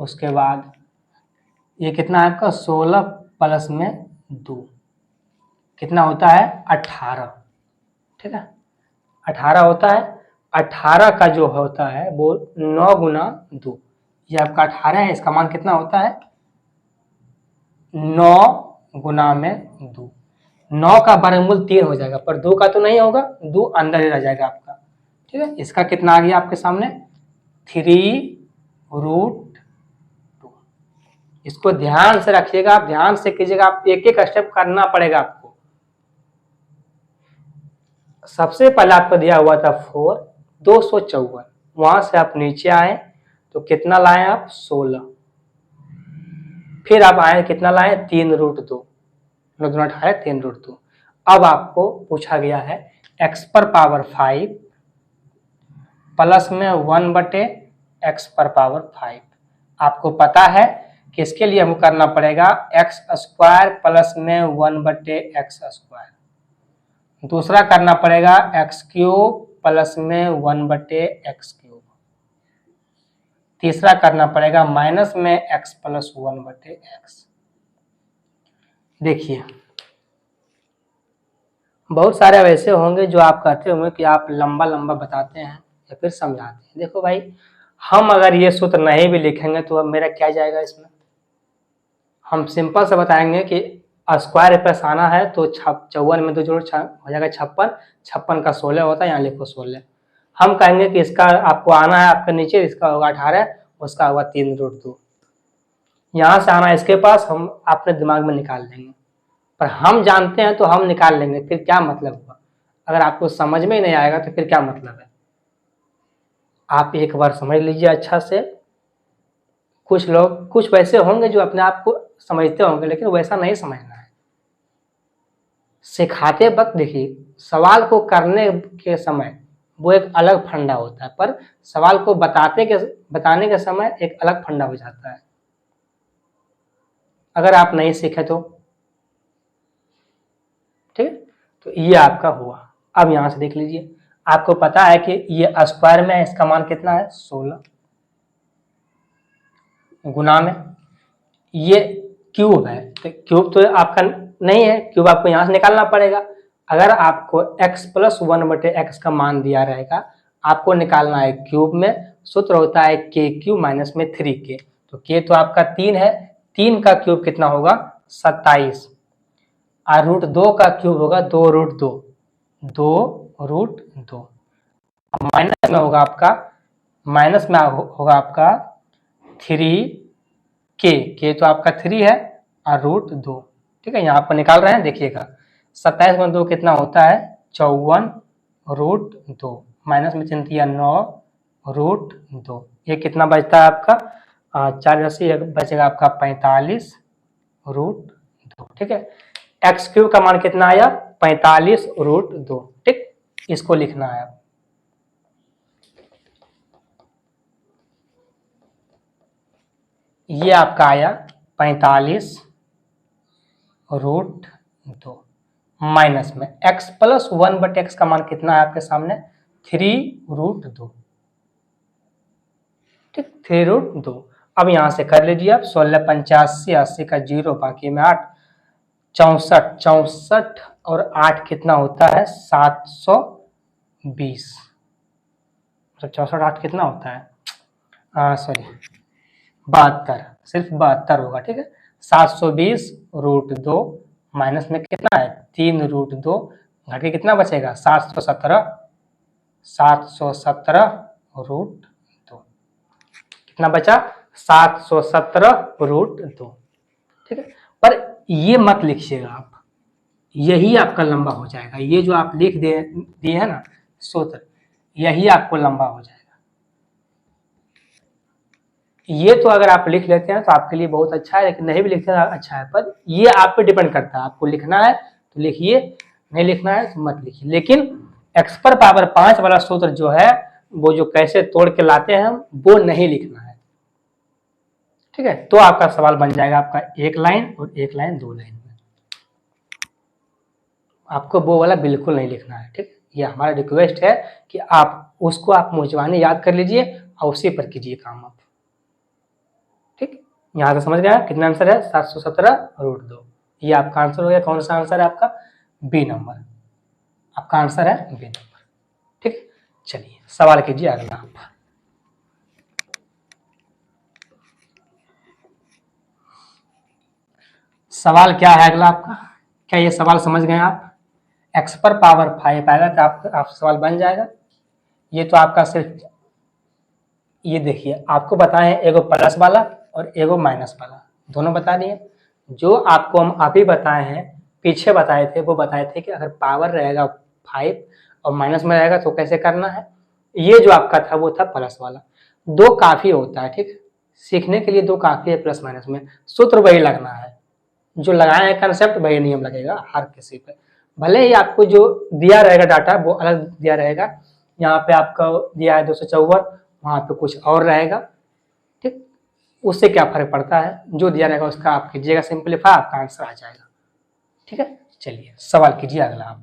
[SPEAKER 1] उसके बाद ये कितना है आपका 16 प्लस में 2 कितना होता है 18। ठीक है, 18 होता है। 18 का जो होता है वो 9 गुना 2, ये आपका 18 है, इसका मान कितना होता है 9 गुना में 2, 9 का वर्गमूल 3 हो जाएगा, पर 2 का तो नहीं होगा, 2 अंदर ही रह जाएगा आपका। ठीक है, इसका कितना आ गया आपके सामने 3√2। इसको ध्यान से रखिएगा, आप ध्यान से कीजिएगा, आप एक एक स्टेप करना पड़ेगा आपको। सबसे पहले आपको दिया हुआ था 4, 254, वहां से आप नीचे आए तो कितना लाए आप 16, फिर आप आए कितना लाए 3√2, 3√2। अब आपको पूछा गया है x पर पावर 5 प्लस में 1/x पर पावर 5। आपको पता है कि इसके लिए हमको करना पड़ेगा x² प्लस में 1/x²। दूसरा करना पड़ेगा x³ प्लस में 1/x³। तीसरा करना पड़ेगा माइनस में x प्लस 1/x। देखिए बहुत सारे वैसे होंगे जो आप कहते होंगे कि आप लंबा लंबा बताते हैं या फिर समझाते हैं। देखो भाई, हम अगर ये सूत्र नहीं भी लिखेंगे तो अब मेरा क्या जाएगा इसमें, हम सिंपल से बताएंगे कि स्क्वायर प्लस आना है तो 54 में 2 जोड़ हो जाएगा 56, 56 का 16 होता है, यहाँ लिखो 16। हम कहेंगे कि इसका आपको आना है आपका नीचे, इसका होगा 18, उसका होगा 3√2। यहाँ से आना इसके पास, हम अपने दिमाग में निकाल देंगे, पर हम जानते हैं तो हम निकाल लेंगे, फिर क्या मतलब हुआ। अगर आपको समझ में ही नहीं आएगा तो फिर क्या मतलब है। आप एक बार समझ लीजिए अच्छा से। कुछ लोग कुछ वैसे होंगे जो अपने आप को समझते होंगे, लेकिन वैसा नहीं समझना है। सिखाते वक्त देखिए, सवाल को करने के समय वो एक अलग फंडा होता है, पर सवाल को बताने के समय एक अलग फंडा हो जाता है। अगर आप नहीं सीखे तो ठीक है। तो ये आपका हुआ। अब यहां से देख लीजिए, आपको पता है कि ये स्क्वायर में इसका मान कितना है 16, गुना में ये क्यूब है, तो क्यूब तो आपका नहीं है, क्यूब आपको यहां से निकालना पड़ेगा। अगर आपको x प्लस 1/x का मान दिया रहेगा, आपको निकालना है क्यूब में, सूत्र होता है k³ माइनस में 3k। तो k तो आपका 3 है, 3 का क्यूब कितना होगा 27, और √2 का क्यूब होगा 2√2, 2√2। माइनस में होगा आपका, माइनस में होगा आपका 3k तो आपका 3 है और √2। ठीक है, यहाँ पर निकाल रहे हैं, देखिएगा 27 में 2 कितना होता है 54√2, माइनस में चिन्ह दिया 9√2। ये कितना बचता है आपका 4 बचेगा आपका 45√2। ठीक है, x³ का मान कितना आया 45√2। ठीक, इसको लिखना है। ये आपका आया 45√2 माइनस में x प्लस 1/x का मान कितना है आपके सामने 3√2। ठीक, 3√2। अब यहां से कर लीजिए आप 16 85 80 का 0 बाकी में 8, 64 64 और 8 कितना होता है 720। 64 8 कितना होता है सॉरी 72, सिर्फ 72 होगा। ठीक है, 720√2 माइनस में कितना है 3√2, घट के कितना बचेगा 717√2। कितना बचा 717√2। ठीक है, पर ये मत लिखिएगा आप, यही आपका लंबा हो जाएगा। ये जो आप लिख दिए है ना सूत्र, यही आपको लंबा हो जाएगा। ये तो अगर आप लिख लेते हैं तो आपके लिए बहुत अच्छा है, लेकिन नहीं भी लिखते हैं अच्छा है, पर ये आप पे डिपेंड करता है। आपको लिखना है तो लिखिए, नहीं लिखना है तो मत लिखिए। लेकिन x पर पावर 5 वाला सूत्र जो है, वो जो कैसे तोड़ के लाते हैं हम, वो नहीं लिखना है। ठीक है, तो आपका सवाल बन जाएगा आपका 1 लाइन और 1 लाइन 2 लाइन में। आपको वो वाला बिल्कुल नहीं लिखना है। ठीक, ये हमारा रिक्वेस्ट है कि आप उसको आप मुझवानी याद कर लीजिए और उसी पर कीजिए काम आप। ठीक, यहाँ से समझ गया कितना आंसर है 717√2। ये आपका आंसर हो गया। कौन सा आंसर है आपका बी नंबर, आपका आंसर है बी नंबर। ठीक, चलिए सवाल कीजिए अगला आप। सवाल क्या है अगला आपका? क्या ये सवाल समझ गए आप? x पर पावर 5 आएगा तो आप सवाल बन जाएगा। ये तो आपका सिर्फ ये देखिए, आपको बताए हैं एगो प्लस वाला और एगो माइनस वाला, दोनों बता दिए। जो आपको हम आप ही बताए हैं, पीछे बताए थे, वो बताए थे कि अगर पावर रहेगा 5 और माइनस में रहेगा तो कैसे करना है। ये जो आपका था वो था प्लस वाला। दो काफी होता है, ठीक, सीखने के लिए दो काफी है प्लस माइनस में, सूत्र वही लगना है, जो लगाए हैं कंसेप्ट वही नियम लगेगा हर किसी पे। भले ही आपको जो दिया रहेगा डाटा वो अलग दिया रहेगा, यहाँ पे आपका दिया है 254, वहां पे कुछ और रहेगा, ठीक, उससे क्या फर्क पड़ता है, जो दिया रहेगा उसका आप कीजिएगा सिंपलीफाई, आपका आंसर आ जाएगा। ठीक है, चलिए सवाल कीजिए अगला आप।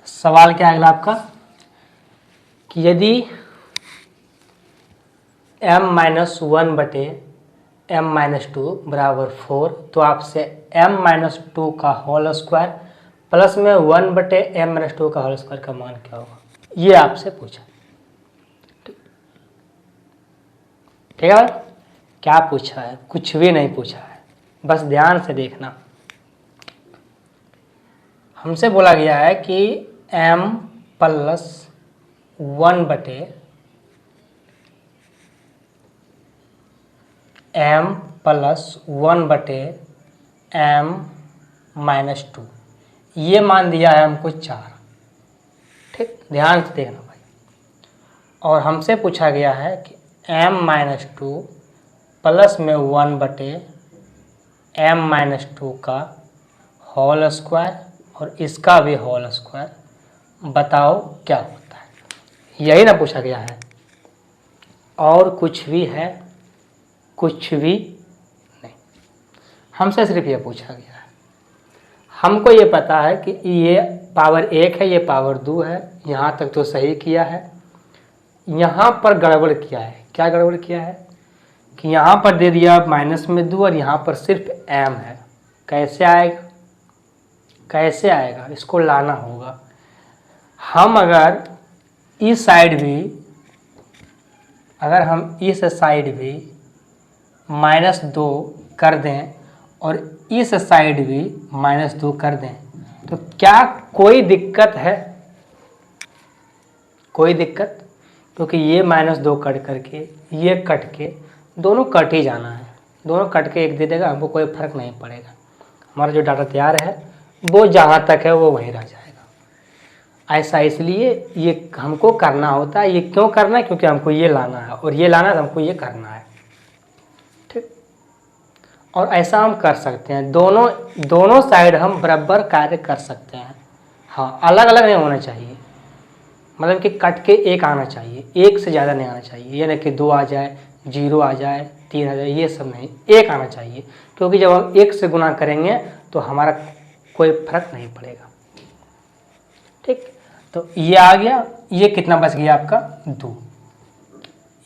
[SPEAKER 1] सवाल क्या है अगला आपका कि यदि m-1/m-2 बराबर 4 तो आपसे m-2 का होल स्क्वायर प्लस में 1/m-2 का होल स्क्वायर का मान क्या होगा, ये आपसे पूछा। ठीक है, क्या पूछा है? कुछ भी नहीं पूछा है, बस ध्यान से देखना। हमसे बोला गया है कि m प्लस 1/m-2 ये मान दिया है हमको 4। ठीक, ध्यान से देखना भाई। और हमसे पूछा गया है कि m-2 प्लस में 1/m-2 का होल स्क्वायर और इसका भी होल स्क्वायर, बताओ क्या होता है। यही ना पूछा गया है, और कुछ भी है? कुछ भी नहीं, हमसे सिर्फ ये पूछा गया है। हमको ये पता है कि ये पावर 1 है, ये पावर 2 है, यहाँ तक तो सही किया है। यहाँ पर गड़बड़ किया है। क्या गड़बड़ किया है कि यहाँ पर दे दिया माइनस में 2 और यहाँ पर सिर्फ m है। कैसे आएगा? कैसे आएगा? इसको लाना होगा। हम अगर इस साइड भी, अगर हम इस साइड भी -2 कर दें और इस साइड भी -2 कर दें तो क्या कोई दिक्कत है? कोई दिक्कत? क्योंकि ये -2 कट करके ये कट के दोनों कट ही जाना है, दोनों कट के एक दे देगा, हमको कोई फर्क नहीं पड़ेगा। हमारा जो डाटा तैयार है वो जहाँ तक है वो वहीं रह जाएगा। ऐसा इसलिए ये हमको करना होता है। ये क्यों करना है? क्योंकि हमको ये लाना है और ये लाना है तो हमको ये करना है। ठीक, और ऐसा हम कर सकते हैं, दोनों साइड हम बराबर कार्य कर सकते हैं। हाँ, अलग अलग नहीं होना चाहिए, मतलब कि कट के एक आना चाहिए, एक से ज़्यादा नहीं आना चाहिए। ये नहीं कि 2 आ जाए, 0 आ जाए, 3 आ जाए, ये सब नहीं, एक आना चाहिए। क्योंकि जब हम एक से गुना करेंगे तो हमारा कोई फर्क नहीं पड़ेगा। ठीक, तो ये आ गया। ये कितना बच गया आपका? 2।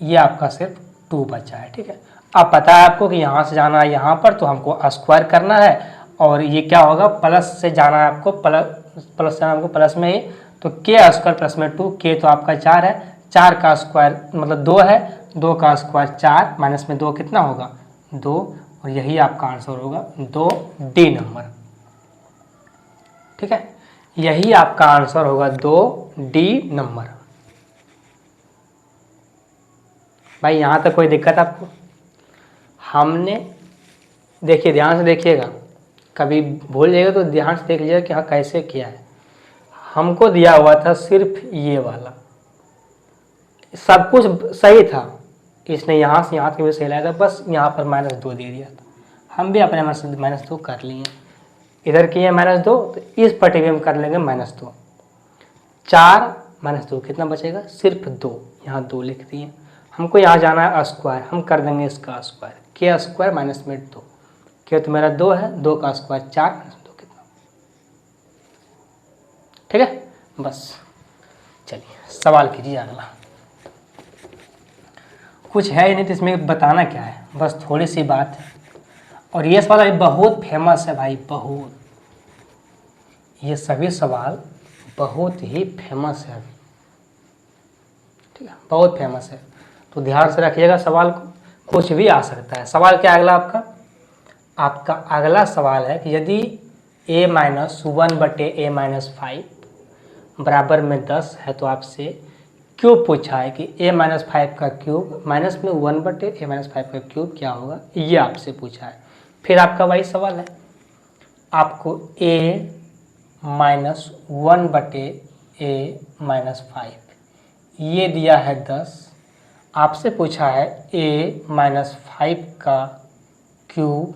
[SPEAKER 1] ये आपका सिर्फ 2 बचा है। ठीक है, अब पता है आपको कि यहाँ से जाना है यहाँ पर, तो हमको स्क्वायर करना है और ये क्या होगा, प्लस से जाना है आपको, प्लस से जाना आपको प्लस में ही, तो के स्क्वायर प्लस में 2, के तो आपका 4 है, 4 का स्क्वायर मतलब 2 है, 2 का स्क्वायर 4, माइनस में 2 कितना होगा? 2, और यही आपका आंसर होगा 2D नंबर। ठीक है, यही आपका आंसर होगा 2D नंबर। भाई यहाँ तक कोई दिक्कत आपको? हमने देखिए, ध्यान से देखिएगा, कभी भूल जाएगा तो ध्यान से देख लीजिएगा कि हाँ कैसे किया है। हमको दिया हुआ था सिर्फ ये वाला, सब कुछ सही था, इसने यहाँ से यहाँ तक भी सही लाया था, बस यहाँ पर -2 दे दिया था। हम भी अपने -2 कर लिए, इधर किए -2 तो इस पट्टी में हम कर लेंगे -2। 4 -2 कितना बचेगा? सिर्फ 2, यहाँ 2 लिख दिए। हमको यहाँ जाना है स्क्वायर, हम कर देंगे इसका स्क्वायर, के स्क्वायर माइनस में 2, के तो मेरा 2 है, 2 का स्क्वायर 4 -2 कितना? ठीक है, बस चलिए सवाल कीजिए अगला। कुछ है ही नहीं तो इसमें बताना क्या है, बस थोड़ी सी बात है। और ये सवाल बहुत फेमस है भाई, बहुत, ये सभी सवाल बहुत ही फेमस है अभी। ठीक है, बहुत फेमस है, तो ध्यान से रखिएगा सवाल को। कुछ भी आ सकता है। सवाल क्या अगला आपका? आपका अगला सवाल है कि यदि a-1/a-5 बराबर में 10 है तो आपसे क्यूब पूछा है कि a-5 का क्यूब माइनस में 1/a-5 का क्यूब क्या होगा, ये आपसे पूछा है। फिर आपका वही सवाल है, आपको a-1/a-5 ये दिया है 10, आपसे पूछा है a-5 का क्यूब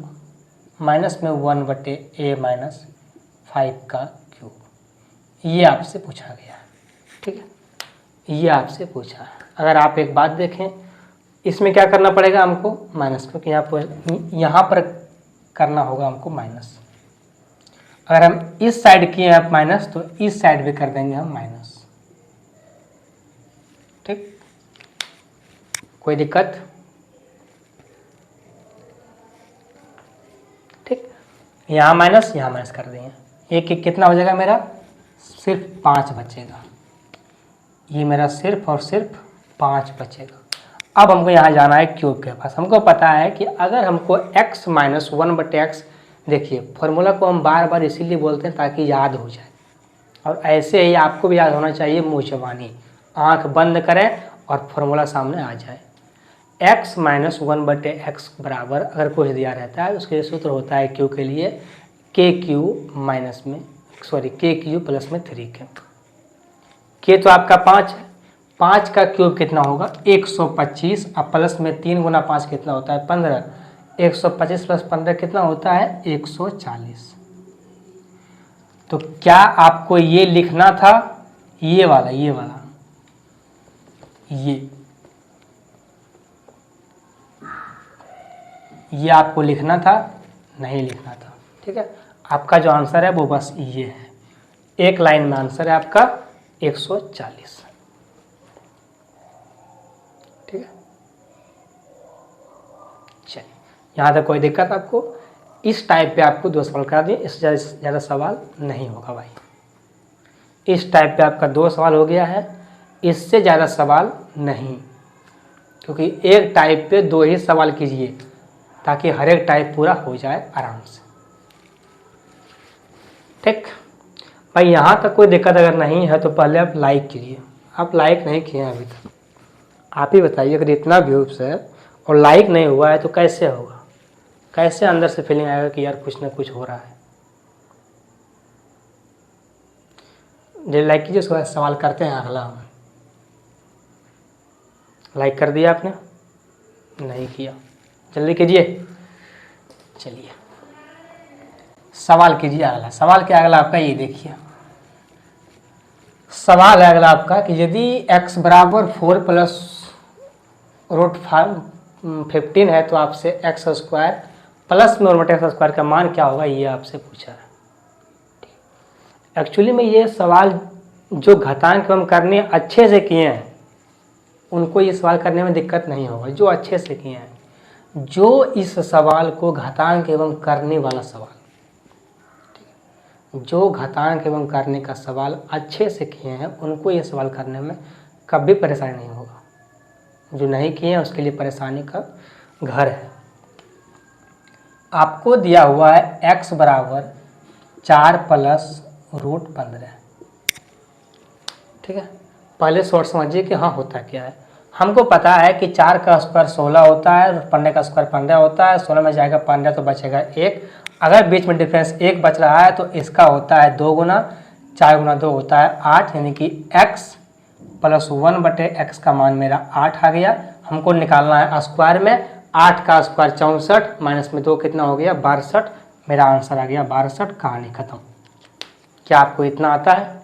[SPEAKER 1] माइनस में 1/a-5 का क्यूब, ये आपसे पूछा गया है। ठीक है, ये आपसे पूछा है। अगर आप एक बात देखें, इसमें क्या करना पड़ेगा हमको? माइनस, क्योंकि यहाँ पर करना होगा हमको माइनस। अगर हम इस साइड किए हैं माइनस तो इस साइड भी कर देंगे हम माइनस। ठीक, कोई दिक्कत? ठीक, यहाँ माइनस कर देंगे। एक कितना हो जाएगा मेरा? सिर्फ 5 बचेगा। ये मेरा सिर्फ और सिर्फ 5 बचेगा। अब हमको यहाँ जाना है क्यूब के पास। हमको पता है कि अगर हमको x माइनस 1/x, देखिए फॉर्मूला को हम बार बार इसीलिए बोलते हैं ताकि याद हो जाए, और ऐसे ही आपको भी याद होना चाहिए मुँह ज़बानी। आँख बंद करें और फॉर्मूला सामने आ जाए। x माइनस 1/x बराबर अगर कुछ दिया रहता है उसके लिए सूत्र होता है क्यू के लिए के क्यू प्लस में 3 के तो आपका 5 है, 5 का क्यूब कितना होगा? 125। अब प्लस में 3 गुना 5 कितना होता है? 15। 125 प्लस 15 कितना होता है? 140। तो क्या आपको ये लिखना था? ये वाला ये आपको लिखना था? नहीं लिखना था। ठीक है, आपका जो आंसर है वो बस ये है, एक लाइन में आंसर है आपका 140। ठीक है, चलिए यहाँ तक कोई दिक्कत आपको? इस टाइप पे आपको 2 सवाल करा दिए, इससे ज़्यादा सवाल नहीं होगा भाई। इस टाइप पे आपका 2 सवाल हो गया है, इससे ज़्यादा सवाल नहीं, क्योंकि एक टाइप पे 2 ही सवाल कीजिए ताकि हर एक टाइप पूरा हो जाए आराम से। ठीक भाई, यहाँ तक कोई दिक्कत अगर नहीं है तो पहले आप लाइक कीजिए। आप लाइक नहीं किए हैं अभी तक, आप ही बताइए। अगर इतना व्यूज़ है और लाइक नहीं हुआ है तो कैसे होगा? कैसे अंदर से फीलिंग आएगा कि यार कुछ ना कुछ हो रहा है? जो लाइक कीजिए उसके बाद सवाल करते हैं अगला। लाइक कर दिया आपने? नहीं किया, जल्दी कीजिए। चलिए सवाल कीजिए अगला। सवाल क्या अगला आपका? ये देखिए, सवाल है अगला आपका कि यदि x बराबर 4 प्लस रूट 15 है तो आपसे x स्क्वायर प्लस में और x स्क्वायर का मान क्या होगा, ये आपसे पूछा है। एक्चुअली में ये सवाल जो घातांक एवं करने अच्छे से किए हैं उनको ये सवाल करने में दिक्कत नहीं होगा, जो अच्छे से किए हैं। जो इस सवाल को घातांक एवं करने वाला सवाल, जो घातांक एवं करने का सवाल अच्छे से किए हैं उनको ये सवाल करने में कभी परेशानी नहीं होगा। जो नहीं किए हैं उसके लिए परेशानी का घर है। आपको दिया हुआ है x बराबर 4 प्लस रूट 15। ठीक है, पहले शॉर्ट समझिए कि हाँ होता क्या है। हमको पता है कि 4 का स्क्वायर 16 होता है, 15 का स्क्वायर 15 होता है। 16 में जाएगा 15 तो बचेगा 1। अगर बीच में डिफरेंस 1 बच रहा है तो इसका होता है 2 गुना, 4 गुना 2 होता है 8, यानी कि x प्लस 1/x का मान मेरा 8 आ गया। हमको निकालना है स्क्वायर में। 8 का स्क्वायर 64, माइनस में 2 कितना हो गया? 62। मेरा आंसर आ गया 62। कहानी खत्म। क्या आपको इतना आता है?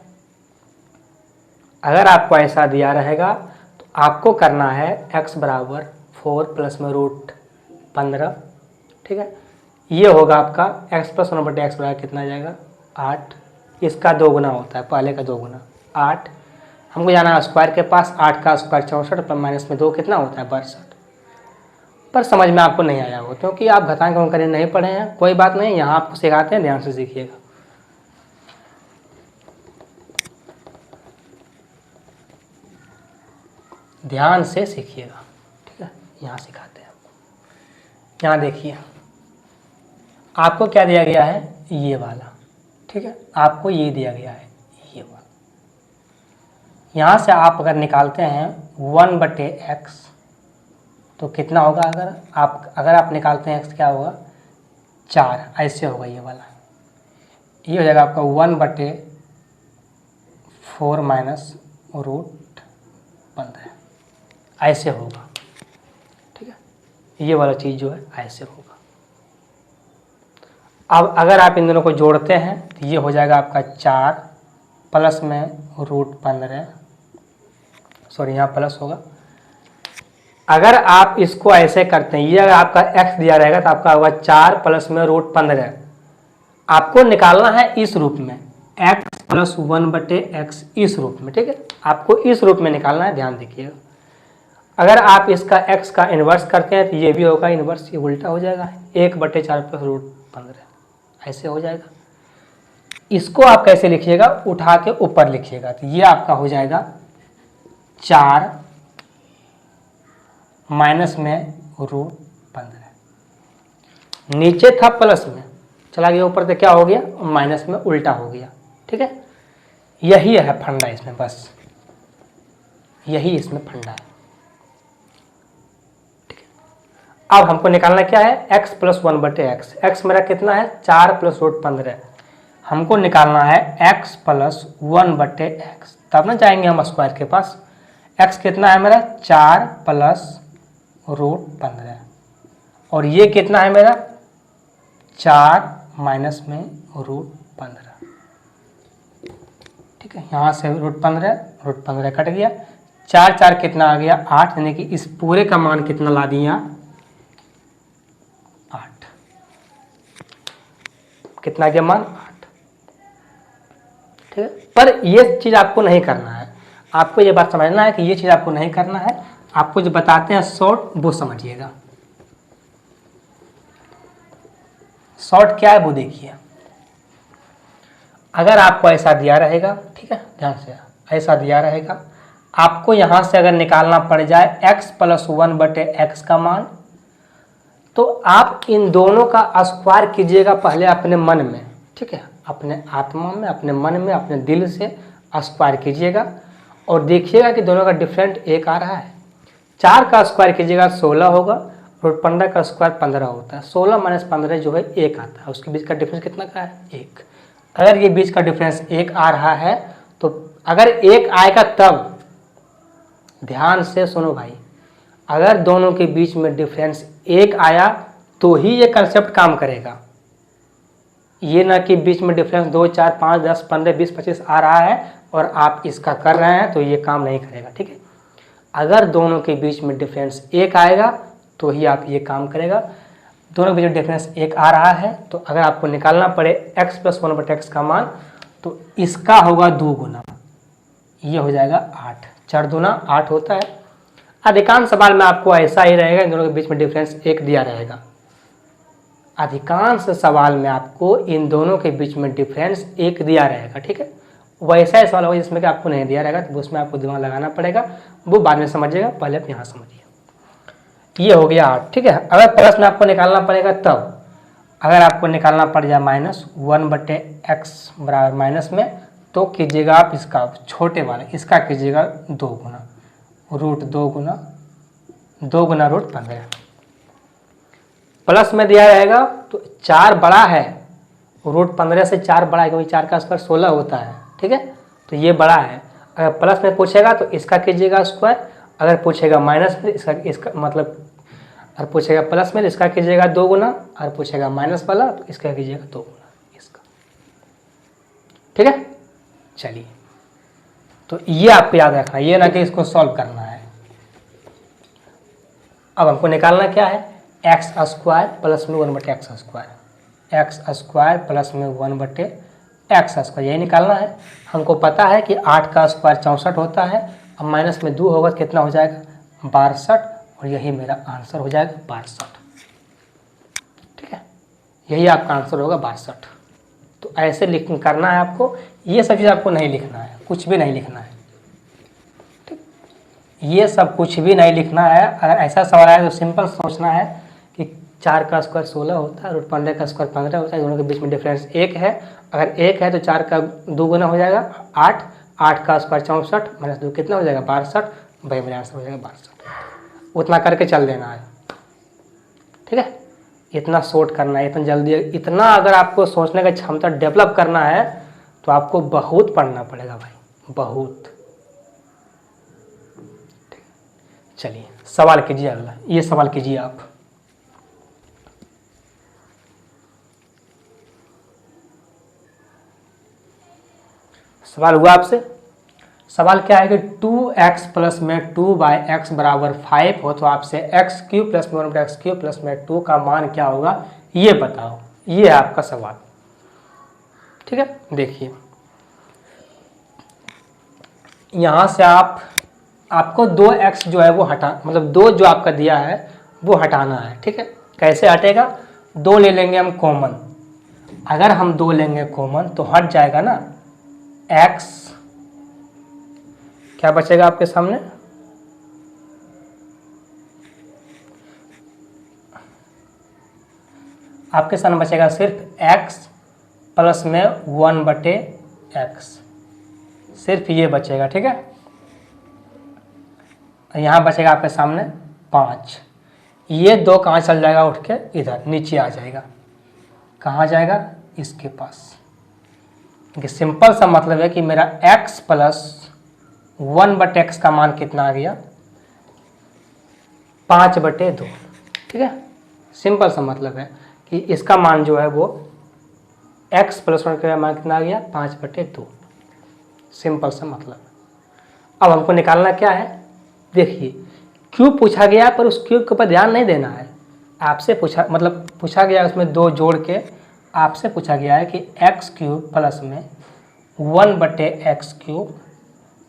[SPEAKER 1] अगर आपको ऐसा दिया रहेगा तो आपको करना है x बराबर 4 प्लस में रूट 15। ठीक है, ये होगा आपका x प्लस 1/x बराबर कितना आ जाएगा? 8। इसका 2 गुना होता है, पहले का 2 गुना 8। हमको जाना है स्क्वायर के पास। 8 का स्क्वायर 64 पर माइनस में 2 कितना होता है? 62। पर समझ में आपको नहीं आया हो क्योंकि आप घातांक एवं करने नहीं पढ़े हैं। कोई बात नहीं, यहाँ आपको सिखाते हैं, ध्यान से सीखिएगा। ध्यान से सीखिएगा, ठीक है, यहाँ सिखाते हैं आपको। यहाँ देखिए आपको क्या दिया गया है, ये वाला, ठीक है, आपको ये दिया गया है ये वाला। यहाँ से आप अगर निकालते हैं 1/x तो कितना होगा, अगर आप निकालते हैं x क्या होगा 4, ऐसे होगा ये वाला, ये हो जाएगा आपका 1/4 माइनस √15 ऐसे होगा, ठीक है, ये वाला चीज़ जो है ऐसे होगा। अब अगर आप इन दोनों को जोड़ते हैं तो ये हो जाएगा आपका 4 प्लस में √15, सॉरी यहाँ प्लस होगा। अगर आप इसको ऐसे करते हैं, ये अगर आपका x दिया रहेगा तो आपका होगा 4 प्लस में √15, आपको निकालना है इस रूप में x प्लस 1/x इस रूप में, ठीक है, आपको इस रूप में निकालना है, ध्यान देखिएगा। अगर आप इसका x का इन्वर्स करते हैं तो ये भी होगा इन्वर्स, ये उल्टा हो जाएगा 1/4 प्लस √15 ऐसे हो जाएगा। इसको आप कैसे लिखिएगा, उठा के ऊपर लिखिएगा, तो ये आपका हो जाएगा 4 माइनस में √15, नीचे था प्लस में चला गया ऊपर, तो क्या हो गया माइनस में उल्टा हो गया, ठीक है। यही है फंडा इसमें, बस यही इसमें फंडा है, ठीक है। अब हमको निकालना क्या है, x प्लस 1/x, x मेरा कितना है 4 प्लस √15, हमको निकालना है x प्लस 1/x, तब ना जाएंगे हम स्क्वायर के पास। x कितना है मेरा 4 प्लस √15 और ये कितना है मेरा 4 माइनस में √15, ठीक है। यहाँ से √15 कट गया, 4 कितना आ गया 8, यानी कि इस पूरे का मान कितना ला दिया 8, कितना गया मान 8, ठीक है। पर ये चीज़ आपको नहीं करना है, आपको ये बात समझना है कि ये चीज़ आपको नहीं करना है, आपको जो बताते हैं शॉर्ट वो समझिएगा। शॉर्ट क्या है वो देखिए, अगर आपको ऐसा दिया रहेगा, ठीक है, ध्यान से ऐसा दिया रहेगा, आपको यहाँ से अगर निकालना पड़ जाए x प्लस 1/x का मान, तो आप इन दोनों का स्क्वायर कीजिएगा पहले अपने मन में, ठीक है, अपने आत्मा में, अपने मन में, अपने दिल से स्क्वायर कीजिएगा और देखिएगा कि दोनों का डिफरेंट 1 आ रहा है। 4 का स्क्वायर कीजिएगा 16 होगा, √15 का स्क्वायर 15 होता है, 16 माइनस 15 जो है 1 आता है, उसके बीच का डिफरेंस कितना का है 1। अगर ये बीच का डिफरेंस 1 आ रहा है तो अगर 1 आएगा तब, ध्यान से सुनो भाई, अगर दोनों के बीच में डिफरेंस 1 आया तो ही ये कंसेप्ट काम करेगा, ये ना कि बीच में डिफरेंस 2 4 5 10 15 20 25 आ रहा है और आप इसका कर रहे हैं तो ये काम नहीं करेगा, ठीक है। अगर दोनों के बीच में डिफरेंस 1 आएगा तो ही आप ये काम करेगा। दोनों के बीच में डिफरेंस 1 आ रहा है तो अगर आपको निकालना पड़े x प्लस 1/x का मान, तो इसका होगा 2 गुना, ये हो जाएगा 8, 4 दूना 8 होता है। अधिकांश सवाल में आपको ऐसा ही रहेगा, इन दोनों के बीच में डिफरेंस 1 दिया रहेगा, अधिकांश सवाल में आपको इन दोनों के बीच में डिफरेंस 1 दिया रहेगा, ठीक है। वैसा ही सवाल होगा जिसमें कि आपको नहीं दिया रहेगा, तो उसमें आपको दिमाग लगाना पड़ेगा, वो बाद में समझिएगा, पहले आप यहाँ समझिए। ये हो गया 8, ठीक है। अगर प्लस में आपको निकालना पड़ेगा तब, अगर आपको निकालना पड़ जाए माइनस 1/x बराबर माइनस में, तो कीजिएगा आप इसका छोटे वाला, इसका कीजिएगा 2 गुना, √2 गुना √15। प्लस में दिया रहेगा तो 4 बड़ा है, √15 से 4 बड़ा है, क्योंकि 4 का स्क्वायर 16 होता है, ठीक है, तो ये बड़ा है। अगर प्लस में पूछेगा तो इसका कीजिएगा स्क्वायर, अगर पूछेगा माइनस में इसका मतलब, अगर पूछेगा प्लस में तो इसका कीजिएगा 2 गुना, अगर पूछेगा माइनस वाला तो इसका कीजिएगा 2 गुना इसका, ठीक है। चलिए, तो ये आपको याद रखना, ये ना कि इसको सॉल्व करना है। अब हमको निकालना क्या है, x स्क्वायर प्लस में 1/x square, x square plus में 1/x स्क्वायर, यही निकालना है। हमको पता है कि 8 का स्क्वायर 64 होता है, अब माइनस में 2 होगा तो कितना हो जाएगा 62, और यही मेरा आंसर हो जाएगा 62, ठीक है, यही आपका आंसर होगा 62। तो ऐसे करना है आपको, ये सब चीज़ आपको नहीं लिखना है, कुछ भी नहीं लिखना है, ठीक, ये सब कुछ भी नहीं लिखना है। अगर ऐसा सवाल आए तो सिंपल सोचना है कि 4 का स्क्वायर 16 होता है, रूट 15 का स्क्वायर 15 होता है। दोनों के बीच में डिफरेंस 1 है। अगर 1 है तो 4 का 2 गुना हो जाएगा 8, 8 का स्क्वायर 64 माइनस 2 कितना हो जाएगा 62, भाई मेरा आंसर हो जाएगा 62। उतना करके चल देना है, ठीक है। इतना शॉर्ट करना है, इतना जल्दी, इतना अगर आपको सोचने का क्षमता डेवलप करना है तो आपको बहुत पढ़ना पड़ेगा भाई, बहुत। चलिए सवाल कीजिए अगला, ये सवाल कीजिए आप। सवाल हुआ आपसे, सवाल क्या है कि 2x प्लस में 2/x बराबर 5 हो तो आपसे x³ प्लस में 1/x³ प्लस में 2 का मान क्या होगा ये बताओ। ये है आपका सवाल, ठीक है। देखिए यहाँ से आपको 2x जो है वो मतलब 2 जो आपका दिया है वो हटाना है, ठीक है। कैसे हटेगा, 2 ले लेंगे हम कॉमन। अगर हम 2 लेंगे कॉमन तो हट जाएगा ना x, क्या बचेगा आपके सामने, आपके सामने बचेगा सिर्फ x प्लस में 1/x, सिर्फ ये बचेगा, ठीक है। यहाँ बचेगा आपके सामने 5। ये 2 कहाँ चल जाएगा, उठ के इधर नीचे आ जाएगा। कहाँ जाएगा, इसके पास। सिंपल सा मतलब है कि मेरा x प्लस 1/x का मान कितना आ गया 5/2, ठीक है। सिंपल सा मतलब है कि इसका मान जो है वो x प्लस 1 का मान कितना आ गया 5/2, सिंपल सा मतलब। अब हमको निकालना क्या है, देखिए क्यूब पूछा गया पर उस क्यूब के ऊपर ध्यान नहीं देना है। आपसे पूछा गया उसमें 2 जोड़ के आपसे पूछा गया है कि x³ प्लस में 1/x³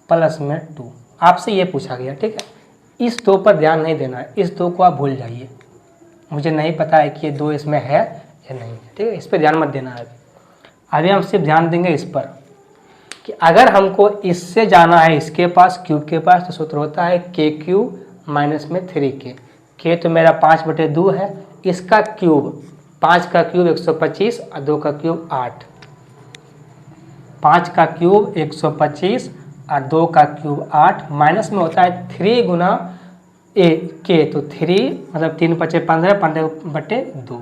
[SPEAKER 1] प्लस में 2, आपसे ये पूछा गया, ठीक है। इस 2 पर ध्यान नहीं देना है, इस 2 को आप भूल जाइए। मुझे नहीं पता है कि ये 2 इसमें है या नहीं है, ठीक है। इस पर ध्यान मत देना है। अभी हम सिर्फ ध्यान देंगे इस पर कि अगर हमको इससे जाना है इसके पास, क्यूब के पास, तो सूत्र होता है k³ माइनस में 3k। k तो मेरा 5/2 है, इसका क्यूब 5 का क्यूब 125 और 2 का क्यूब 8, 5 का क्यूब 125 और 2 का क्यूब 8, माइनस में होता है 3 गुना k, तो 3 मतलब 3 × 5 = 15, 15/2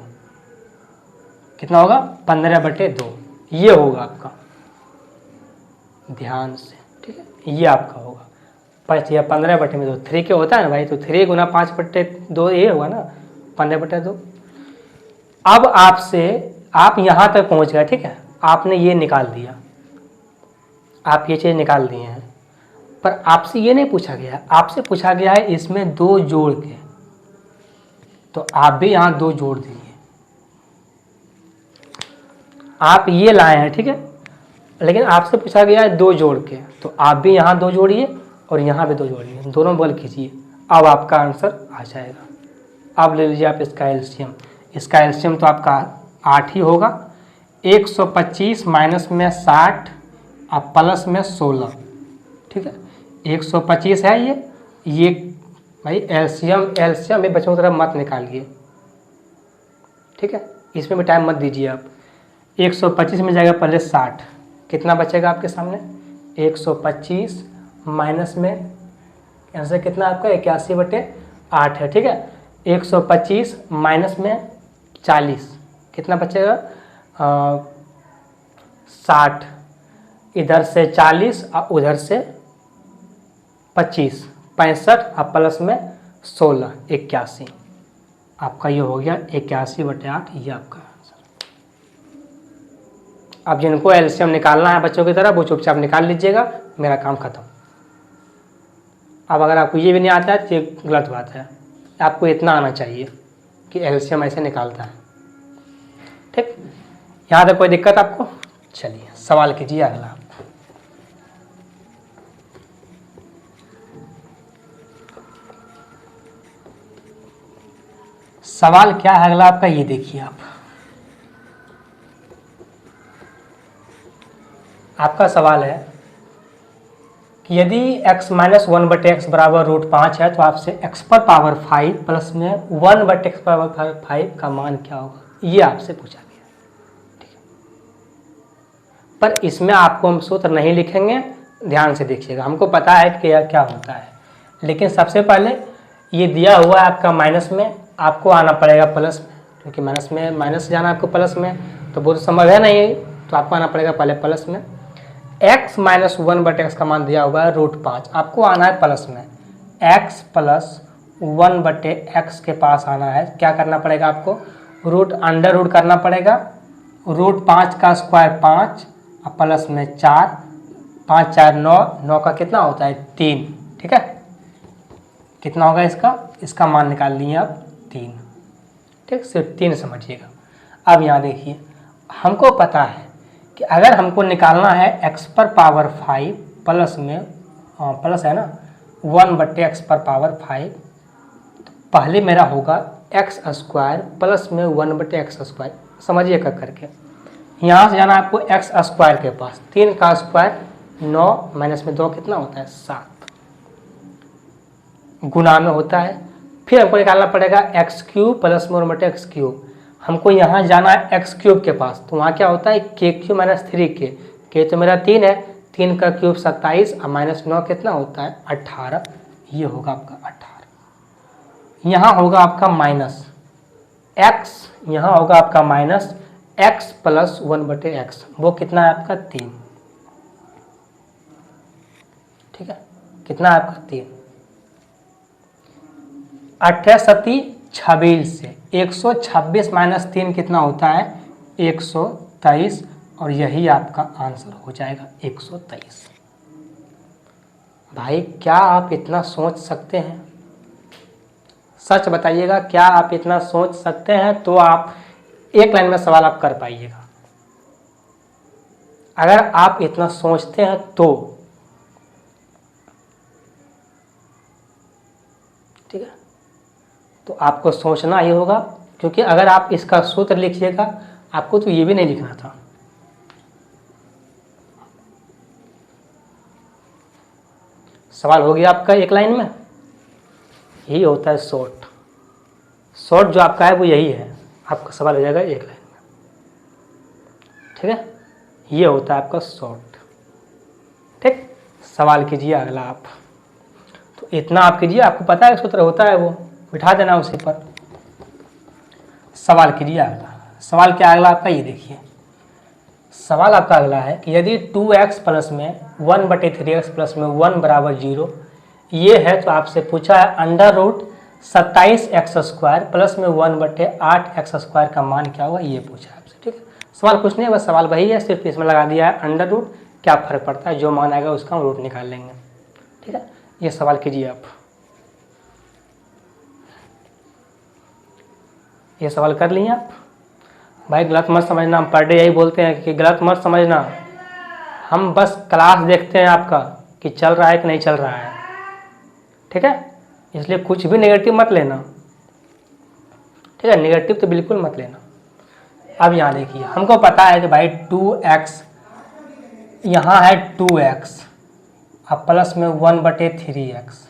[SPEAKER 1] कितना होगा 15/2, ये होगा आपका, ध्यान से, ठीक है। ये आपका होगा 15/2, 3 के होता है ना भाई, तो 3 गुना 5/2 ये होगा ना 15/2। अब आप यहाँ तक पहुँच गए, ठीक है। आपने ये निकाल दिया, आप ये चीज़ निकाल दिए हैं, पर आपसे ये नहीं पूछा गया, आपसे पूछा गया है इसमें 2 जोड़ के, तो आप भी यहाँ 2 जोड़ दीजिए। आप ये लाए हैं, ठीक है, लेकिन आपसे पूछा गया है 2 जोड़ के, तो आप भी यहाँ 2 जोड़िए और यहाँ भी 2 जोड़िए, दोनों बल खींचिए। अब आपका आंसर आ जाएगा। अब ले लीजिए आप इसका एलसीएम। इसका एलसीएम तो आपका 8 ही होगा। 125 माइनस में 60 और प्लस में 16, ठीक है। 125 है ये भाई एलसीएम में बच्चों की तरफ मत निकालिए, ठीक है। इसमें भी टाइम मत दीजिए आप। 125 में जाएगा पहले 60, कितना बचेगा आपके सामने 125 माइनस में यहाँ से कितना आपका 81/8 है, ठीक है। 125 माइनस में 40 कितना बचेगा 60, इधर से 40 और उधर से 25, 65 और प्लस में 16, 81। आपका ये हो गया 81/8, ये आपका आंसर। अब जिनको एलसीएम निकालना है बच्चों की तरह वो चुपचाप निकाल लीजिएगा, मेरा काम खत्म। अब अगर आपको ये भी नहीं आता है तो ये गलत बात है, आपको इतना आना चाहिए कि एलसीएम ऐसे निकालता है, ठीक। यहाँ तक कोई दिक्कत आपको? चलिए सवाल कीजिए अगला। सवाल क्या है अगला आपका, ये देखिए आप। आपका सवाल है कि यदि x माइनस 1/x बराबर √5 है तो आपसे x पर पावर 5 प्लस में 1/x पावर 5 का मान क्या होगा, ये आपसे पूछा गया। ठीक है, पर इसमें आपको हम सूत्र नहीं लिखेंगे, ध्यान से देखिएगा, हमको पता है कि यह क्या होता है। लेकिन सबसे पहले ये दिया हुआ है आपका माइनस में, आपको आना पड़ेगा प्लस में, क्योंकि माइनस में माइनस जाना आपको प्लस में तो बहुत संभव है नहीं, तो आपको आना पड़ेगा पहले प्लस में। x माइनस 1/x का मान दिया हुआ है √5, आपको आना है प्लस में। x प्लस 1/x के पास आना है, क्या करना पड़ेगा आपको, अंडर रूट करना पड़ेगा। √5 का स्क्वायर 5 और प्लस में 4, 5 4 9, 9 का कितना होता है 3। ठीक है, कितना होगा इसका मान निकाल लिए आप 3। ठीक, सिर्फ 3 समझिएगा। अब यहाँ देखिए, हमको पता है कि अगर हमको निकालना है x पर पावर 5 प्लस में प्लस है ना 1/x पर पावर 5, तो पहले मेरा होगा x स्क्वायर प्लस में 1/x स्क्वायर, समझिए कर करके। यहाँ से जाना आपको x स्क्वायर के पास, 3 का स्क्वायर 9 माइनस में 2 कितना होता है 7, गुना में होता है। फिर हमको निकालना पड़ेगा x³ प्लस में 1/x³। हमको यहाँ जाना है x³ के पास, तो वहाँ क्या होता है k³ माइनस 3k, k तो मेरा 3 है, 3 का क्यूब 27 और माइनस 9 कितना होता है 18, ये होगा आपका 18। यहाँ होगा आपका माइनस x, यहाँ होगा आपका माइनस x प्लस 1/x, वो कितना है आपका 3। ठीक है, कितना है आपका 3, 28 सती 26 से 126 माइनस 3 कितना होता है 123, और यही आपका आंसर हो जाएगा 123। भाई क्या आप इतना सोच सकते हैं, सच बताइएगा, क्या आप इतना सोच सकते हैं? तो आप एक लाइन में सवाल आप कर पाइएगा। अगर आप इतना सोचते हैं तो ठीक है, तो आपको सोचना ही होगा, क्योंकि अगर आप इसका सूत्र लिखिएगा, आपको तो ये भी नहीं लिखना था। सवाल हो गया आपका एक लाइन में, यही होता है शॉर्ट जो आपका है वो यही है, आपका सवाल हो जाएगा एक लाइन में। ठीक है, ये होता है आपका शॉर्ट। ठीक, सवाल कीजिए अगला आप, तो इतना आप कीजिए, आपको पता है सूत्र होता है वो, बिठा देना उसी पर। सवाल कीजिए अगला, सवाल क्या अगला आपका, ये देखिए सवाल आपका अगला है कि यदि 2x प्लस में 1/3x प्लस में 1 बराबर 0 ये है, तो आपसे पूछा है under root 27x square plus में 1/8x स्क्वायर का मान क्या होगा, ये पूछा है आपसे। ठीक है, सवाल कुछ नहीं, बस सवाल वही है, सिर्फ इसमें लगा दिया है अंडर रूट, क्या फर्क पड़ता है, जो मान आएगा उसका हम रूट निकाल लेंगे। ठीक है, ये सवाल कीजिए आप, ये सवाल कर लिए आप। भाई गलत मत समझना, हम पर डे यही बोलते हैं कि गलत मत समझना, हम बस क्लास देखते हैं आपका कि चल रहा है कि नहीं चल रहा है। ठीक है, इसलिए कुछ भी नेगेटिव मत लेना। ठीक है, नेगेटिव तो बिल्कुल मत लेना। अब यहाँ देखिए, हमको पता है कि भाई 2x, यहाँ है 2x अब प्लस में 1/3x,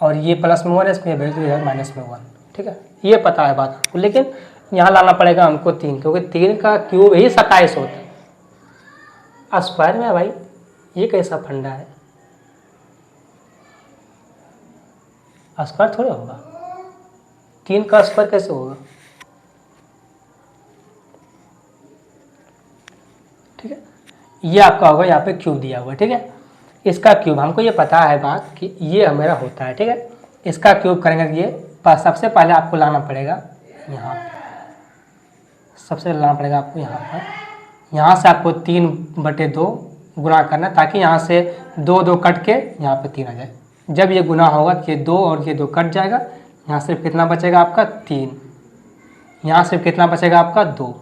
[SPEAKER 1] और ये प्लस में 1 है, इसमें वैल्यू है माइनस में 1। ठीक है, ये पता है बात आपको, लेकिन यहाँ लाना पड़ेगा हमको 3, क्योंकि 3 का क्यूब ही 27 होता है स्क्वायर में। भाई ये कैसा फंडा है, स्क्वायर थोड़े होगा, 3 का स्क्वायर कैसे होगा। ठीक है, ये आपका होगा, यहाँ पे क्यूब दिया हुआ है। ठीक है, इसका क्यूब हमको ये पता है बात कि ये मेरा होता है। ठीक है, इसका क्यूब करेंगे, ये सबसे पहले आपको लाना पड़ेगा यहाँ पे, सबसे पहले लाना पड़ेगा आपको यहाँ पर, यहाँ से आपको 3/2 गुना करना, ताकि यहाँ से 2 कट के यहाँ पे 3 आ जाए। जब ये गुना होगा तो ये 2 और ये 2 कट जाएगा, यहाँ सिर्फ कितना बचेगा आपका 3, यहाँ सिर्फ कितना बचेगा आपका 2,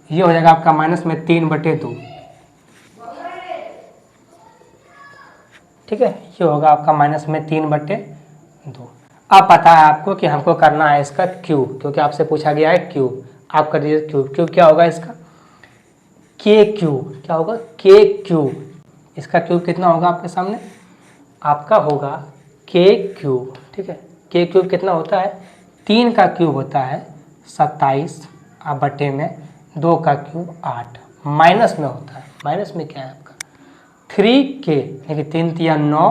[SPEAKER 1] ये हो जाएगा आपका माइनस में 3/2। ठीक है, ये होगा आपका माइनस में 3/2। अब पता है आपको कि हमको करना है इसका क्यूब, क्योंकि आपसे पूछा गया है क्यूब। आप कर दीजिए क्यूब, क्यूब क्या होगा इसका, k क्यूब, क्या होगा k क्यूब, इसका क्यूब कितना होगा आपके सामने, आपका होगा के क्यूब। ठीक है, के क्यूब कितना होता है, 3 का क्यूब होता है 27 बटे में 2 का क्यूब 8, माइनस में होता है, माइनस में क्या है आपका 3k, यानी 3 तिया 9,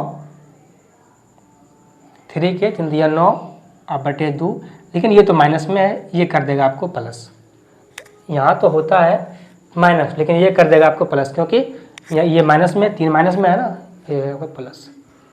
[SPEAKER 1] 3k 3 तिया 9 बटे 2, लेकिन ये तो माइनस में है, ये कर देगा आपको प्लस। यहाँ तो होता है माइनस, लेकिन ये कर देगा आपको प्लस, क्योंकि ये माइनस में, 3 माइनस में है ना, ये होगा प्लस।